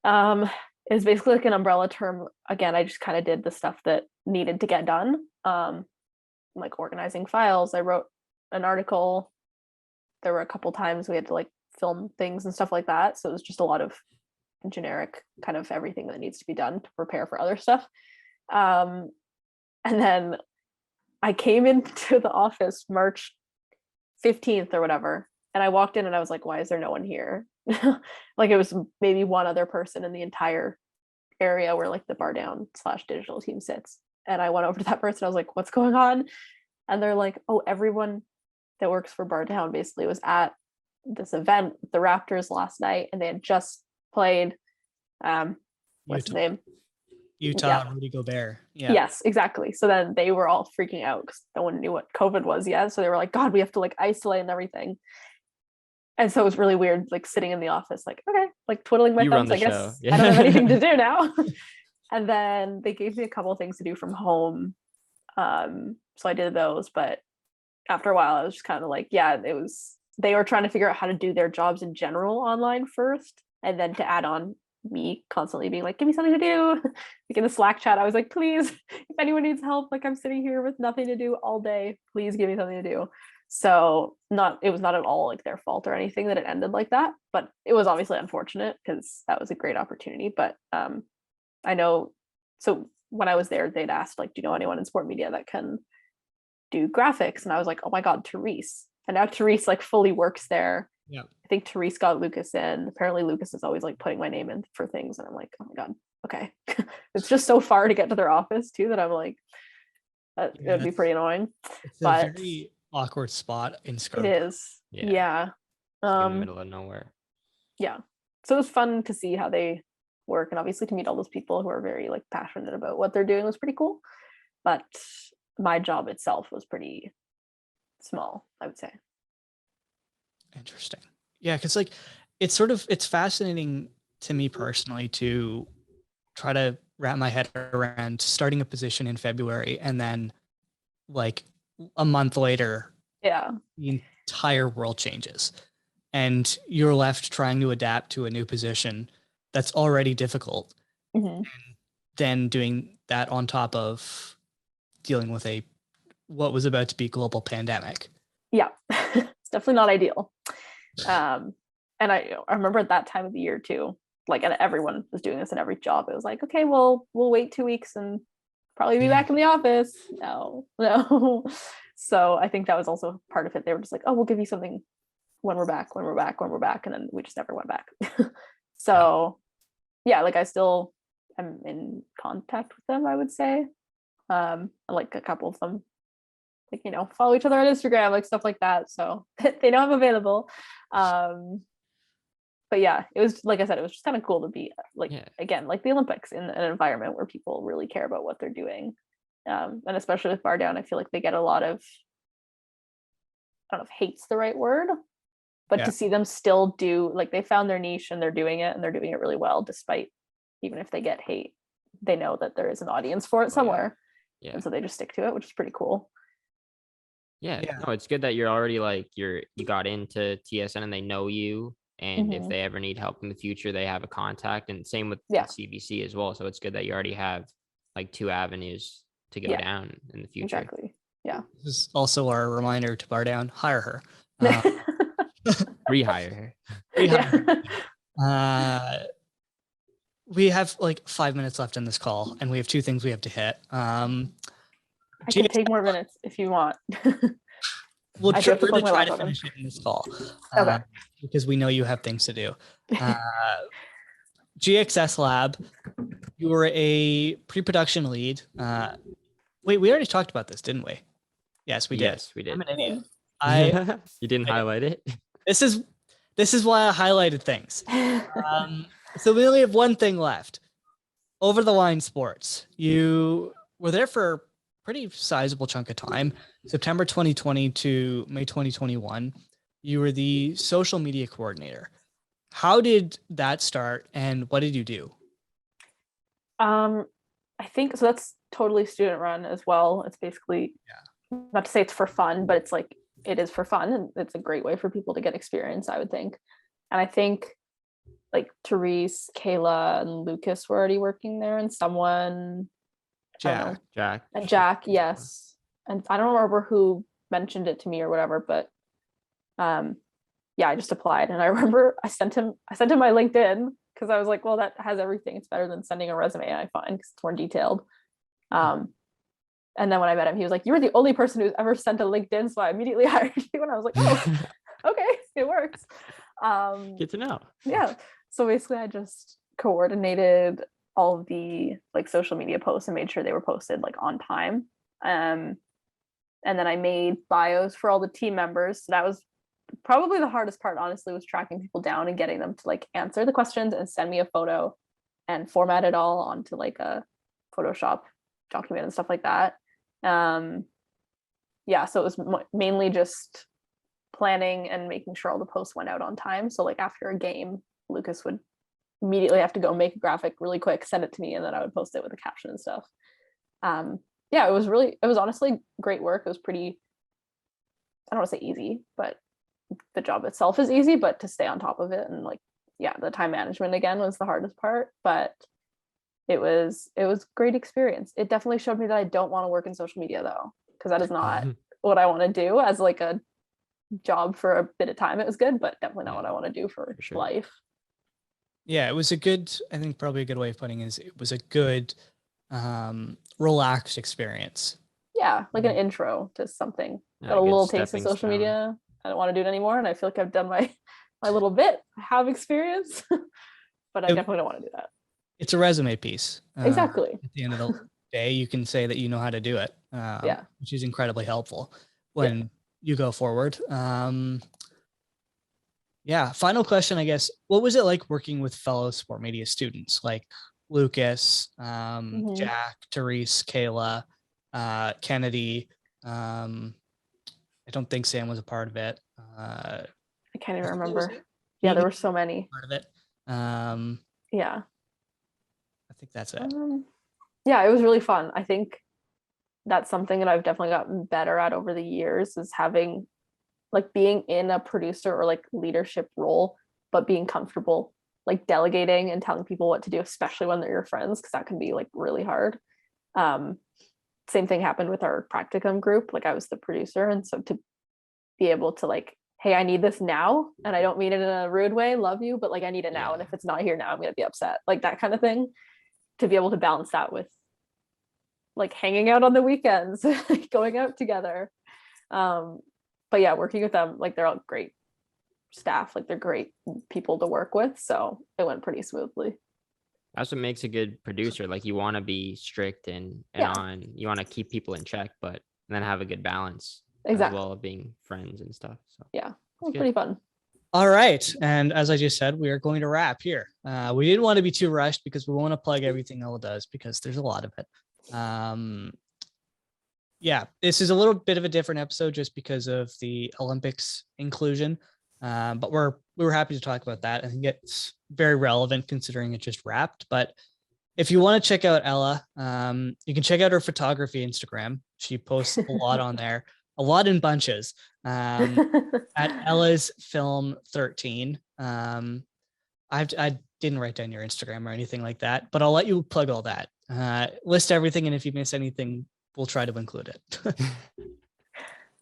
B: It was basically like an umbrella term. Again, I just kind of did the stuff that needed to get done, like organizing files. I wrote an article. There were a couple times we had to like film things and stuff like that. So it was just a lot of generic kind of everything that needs to be done to prepare for other stuff. And then I came into the office March 15th or whatever, and I walked in and I was like, why is there no one here? Like it was maybe one other person in the entire area where like the bar down / digital team sits. And I went over to that person. I was like, what's going on? And they're like, oh, everyone that works for bar down basically was at this event with the Raptors last night, and they had just played what's his name?
A: Utah, Rudy Gobert. Yeah.
B: Yes, exactly. So then they were all freaking out because no one knew what COVID was yet. So they were like, God, we have to like isolate and everything. And so it was really weird, like sitting in the office, like, okay, like twiddling my thumbs, I guess. Yeah. I don't have anything to do now. And then they gave me a couple of things to do from home. So I did those, but after a while I was just kind of like, yeah, they were trying to figure out how to do their jobs in general online first, and then to add on me constantly being like, give me something to do. Like in the Slack chat, I was like, please, if anyone needs help, like I'm sitting here with nothing to do all day, please give me something to do. So it was not at all like their fault or anything that it ended like that, but it was obviously unfortunate because that was a great opportunity. But I know, so when I was there, they'd asked like, do you know anyone in sport media that can do graphics? And I was like, oh my God, Therese. And now Therese like fully works there.
A: Yeah.
B: I think Therese got Lucas in. Apparently Lucas is always like putting my name in for things. And I'm like, oh my God, okay. It's just so far to get to their office too, that I'm like, it would be pretty annoying.
A: It's a very awkward spot in Scarborough.
B: It is. Yeah.
C: In the middle of nowhere.
B: Yeah. So it was fun to see how they work, and obviously to meet all those people who are very like passionate about what they're doing was pretty cool. But my job itself was pretty small, I would say.
A: Interesting. Yeah, because like it's fascinating to me personally to try to wrap my head around starting a position in February and then like a month later
B: Yeah.
A: the entire world changes and you're left trying to adapt to a new position that's already difficult,
B: Hmm.
A: then doing that on top of dealing with a what was about to be global pandemic.
B: Yeah. It's definitely not ideal. And I remember at that time of the year too, like, and everyone was doing this in every job. It was like, okay, well, we'll wait 2 weeks and probably be back in the office. No, no. So I think that was also part of it. They were just like, oh, we'll give you something when we're back, when we're back, when we're back. And then we just never went back. So yeah, like I still am in contact with them, I would say. Like a couple of them, like, follow each other on Instagram, like stuff like that. So they know I'm available. But yeah, it was, like I said, it was just kind of cool to be like, again, like the Olympics, in an environment where people really care about what they're doing. And especially with Bar Down, I feel like they get a lot of, I don't know if hate's the right word, but to see them still do, like, they found their niche and they're doing it really well, despite, even if they get hate, they know that there is an audience for it somewhere.
C: Yeah.
B: And so they just stick to it, which is pretty cool.
C: Yeah. No, it's good that you're already like you got into TSN and they know you. And if they ever need help in the future, they have a contact. And same with CBC as well. So it's good that you already have like 2 avenues to go down in the future.
B: Exactly. Yeah.
A: This is also our reminder to Bar Down, hire her.
C: Rehire her.
A: Rehire her. We have like 5 minutes left in this call, and we have 2 things we have to hit.
B: I can take more minutes if you want.
A: We'll try to finish it in this call.
B: Okay.
A: Because we know you have things to do. GXS Lab, you were a pre-production lead. Wait, we already talked about this, didn't we? Yes, we did.
C: Yes, we did.
A: I'm an idiot.
C: You didn't highlight it?
A: This is why I highlighted things. So we only have one thing left. Over the Line Sports. You were there for a pretty sizable chunk of time, September 2020 to May 2021. You were the social media coordinator. How did that start and what did you do?
B: I think so. That's totally student run as well. It's basically, not to say it's for fun, but it's like, it is for fun, and it's a great way for people to get experience, I would think. And I think like Therese, Kayla, and Lucas were already working there, and someone,
C: Jack,
B: and Jack, yes. And I don't remember who mentioned it to me or whatever, but I just applied, and I remember I sent him my LinkedIn, because I was like, well, that has everything. It's better than sending a resume, I find, because it's more detailed. And then when I met him, he was like, you were the only person who's ever sent a LinkedIn, so I immediately hired you. And I was like, oh, okay, it works.
C: Good to know.
B: Yeah. So basically I just coordinated all of the like social media posts and made sure they were posted like on time. And then I made bios for all the team members. So that was probably the hardest part, honestly, was tracking people down and getting them to like answer the questions and send me a photo and format it all onto like a Photoshop document and stuff like that. So it was mainly just planning and making sure all the posts went out on time. So like after a game, Lucas would immediately have to go make a graphic really quick, send it to me, and then I would post it with a caption and stuff. It was honestly great work. It was pretty, I don't want to say easy, but the job itself is easy, but to stay on top of it and like, the time management again was the hardest part, but it was great experience. It definitely showed me that I don't want to work in social media though, because that is not what I want to do as like a job for a bit of time. It was good, but definitely not what I want to do for life.
A: Yeah, it was a good, I think probably a good way of putting it is it was a good relaxed experience.
B: Yeah, like an intro to something. Got a little taste of social media. I don't want to do it anymore, and I feel like I've done my little bit. I have experience, but I definitely don't want to do that.
A: It's a resume piece.
B: Exactly.
A: At the end of the day, you can say that you know how to do it, which is incredibly helpful when you go forward. Final question, I guess. What was it like working with fellow sport media students like Lucas, Jack, Therese, Kayla, Kennedy? I don't think Sam was a part of it.
B: can't even
A: I think that was
B: remember.
A: it.
B: Yeah, there
A: Vegan
B: were so many.
A: part of it.
B: Yeah.
A: I think that's it.
B: Yeah, it was really fun. I think that's something that I've definitely gotten better at over the years, is having like being in a producer or like leadership role, but being comfortable like delegating and telling people what to do, especially when they're your friends, because that can be like really hard. Same thing happened with our practicum group. Like I was the producer, and so to be able to like, hey, I need this now, and I don't mean it in a rude way, love you, but like I need it now, and if it's not here now, I'm gonna be upset, like that kind of thing. To be able to balance that with like hanging out on the weekends, going out together. But yeah, working with them, like they're all great staff, like they're great people to work with, so it went pretty smoothly.
C: That's what makes a good producer. Like you want to be strict and
B: Yeah.
C: on, you want to keep people in check, but then have a good balance as
B: Exactly.
C: well of being friends and stuff. So
B: Yeah, it was
C: it's good.
B: pretty fun.
A: All right. And as I just said, we are going to wrap here. We didn't want to be too rushed because we want to plug everything Ella does because there's a lot of it. Yeah, this is a little bit of a different episode just because of the Olympics inclusion. But we were happy to talk about that. I think it's very relevant considering it just wrapped. But if you want to check out Ella, you can check out her photography Instagram. She posts a lot on there, a lot in bunches. At Ella's Film 13. I didn't write down your Instagram or anything like that, but I'll let you plug all that. List everything, and if you miss anything, we'll try to include it.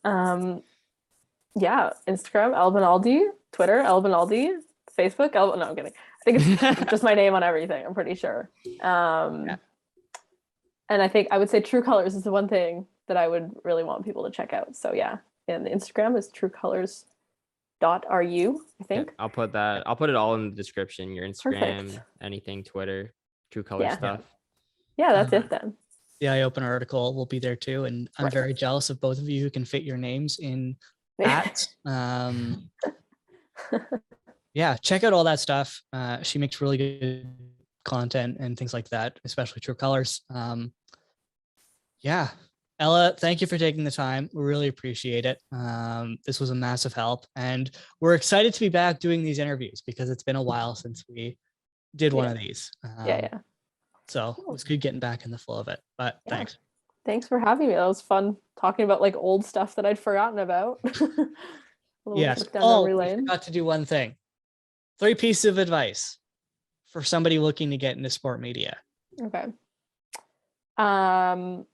B: Yeah, Instagram, Bonaldi, Twitter, Bonaldi, Facebook, no, I'm kidding. I think it's just my name on everything, I'm pretty sure. Yeah. And I think I would say True Colors is the one thing that I would really want people to check out. So yeah, and the Instagram is truecolors.ru, I think.
C: Yeah, I'll put it all in the description. Your Instagram,
B: Perfect.
C: anything, Twitter, True Color stuff.
B: Yeah, that's it then.
A: The eye opener article will be there too. And I'm very jealous of both of you who can fit your names in hats. Yeah, check out all that stuff. She makes really good content and things like that, especially True Colors. Yeah. Ella, thank you for taking the time. We really appreciate it. This was a massive help, and we're excited to be back doing these interviews because it's been a while since we did one of these.
B: Yeah.
A: So it was good getting back in the flow of it, but thanks.
B: Thanks for having me. That was fun talking about like old stuff that I'd forgotten about.
A: Yes. Oh, we forgot to do one thing. 3 pieces of advice for somebody looking to get into sport media.
B: Okay. I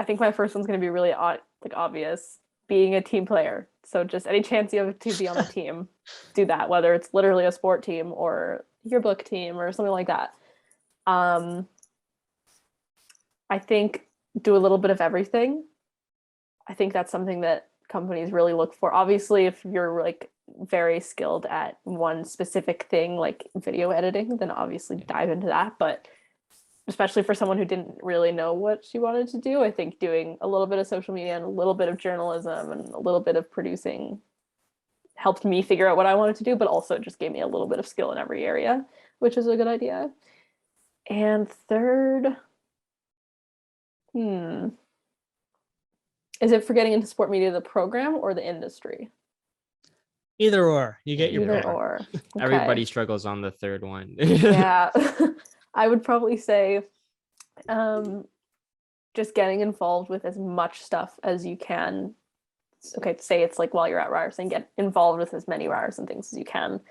B: think my first one's going to be really obvious. Being a team player. So just any chance you have to be on a team, do that, whether it's literally a sport team or yearbook team or something like that. I think do a little bit of everything. I think that's something that companies really look for. Obviously, if you're like very skilled at one specific thing, like video editing, then obviously dive into that. But especially for someone who didn't really know what she wanted to do, I think doing a little bit of social media and a little bit of journalism and a little bit of producing helped me figure out what I wanted to do, but also just gave me a little bit of skill in every area, which is a good idea. And third, is it for getting into sport media, the program or the industry?
A: Either or. You get your
B: either or. Okay.
C: Everybody struggles on the third one.
B: Yeah. I would probably say just getting involved with as much stuff as you can. Okay, say it's like while you're at Ryerson, get involved with as many Ryerson things as you can,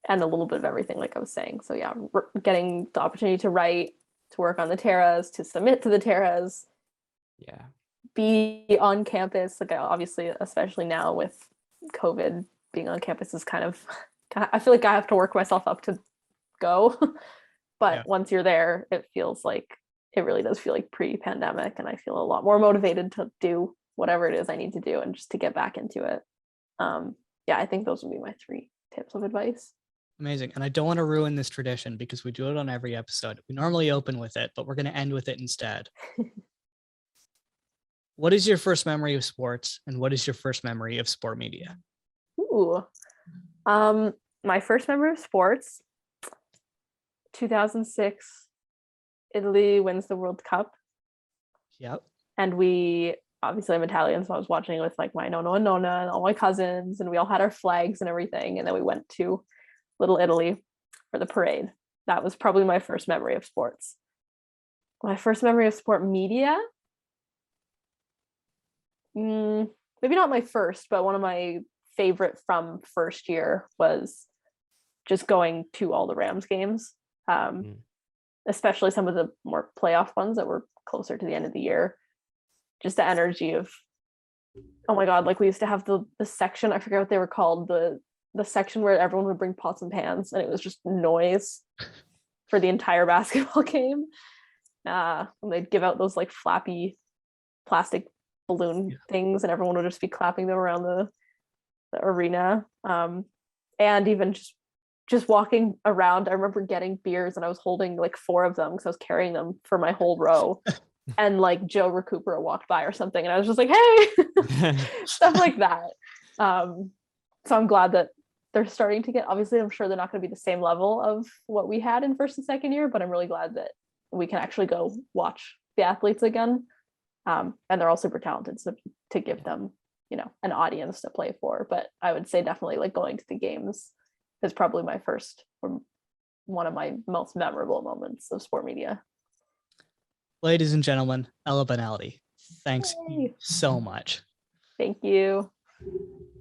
B: and a little bit of everything, like I was saying. So yeah, getting the opportunity to write, to work on the Terras, to submit to the Terras.
C: Yeah.
B: Be on campus, like obviously, especially now with COVID, being on campus is kind of I feel like I have to work myself up to go. But once you're there, it feels like it really does feel like pre-pandemic, and I feel a lot more motivated to do whatever it is I need to do and just to get back into it. Yeah, I think those would be my 3 tips of advice.
A: Amazing. And I don't want to ruin this tradition because we do it on every episode. We normally open with it, but we're going to end with it instead. What is your first memory of sports, and what is your first memory of sport media?
B: Ooh. My first memory of sports, 2006, Italy wins the World Cup.
A: Yep.
B: And we obviously I'm Italian, so I was watching it with like my nonna and nonna and all my cousins, and we all had our flags and everything. And then we went to Little Italy for the parade. That was probably my first memory of sports. My first memory of sport media, maybe not my first, but one of my favorite from first year was just going to all the Rams games, especially some of the more playoff ones that were closer to the end of the year. Just the energy of, oh my God, like we used to have the section, I forget what they were called, the section where everyone would bring pots and pans, and it was just noise for the entire basketball game. And they'd give out those like flappy plastic balloon things, and everyone would just be clapping them around the arena. And even just walking around, I remember getting beers and I was holding like 4 of them because I was carrying them for my whole row. And like Joe Recupero walked by or something, and I was just like, hey, stuff like that. So I'm glad that they're starting to get, obviously I'm sure they're not going to be the same level of what we had in first and second year, but I'm really glad that we can actually go watch the athletes again. And they're all super talented, so to give them, you know, an audience to play for. But I would say definitely like going to the games is probably my first, or one of my most memorable moments of sport media.
A: Ladies and gentlemen, Ella Bonaldi, thanks
B: Yay.
A: so much.
B: Thank you.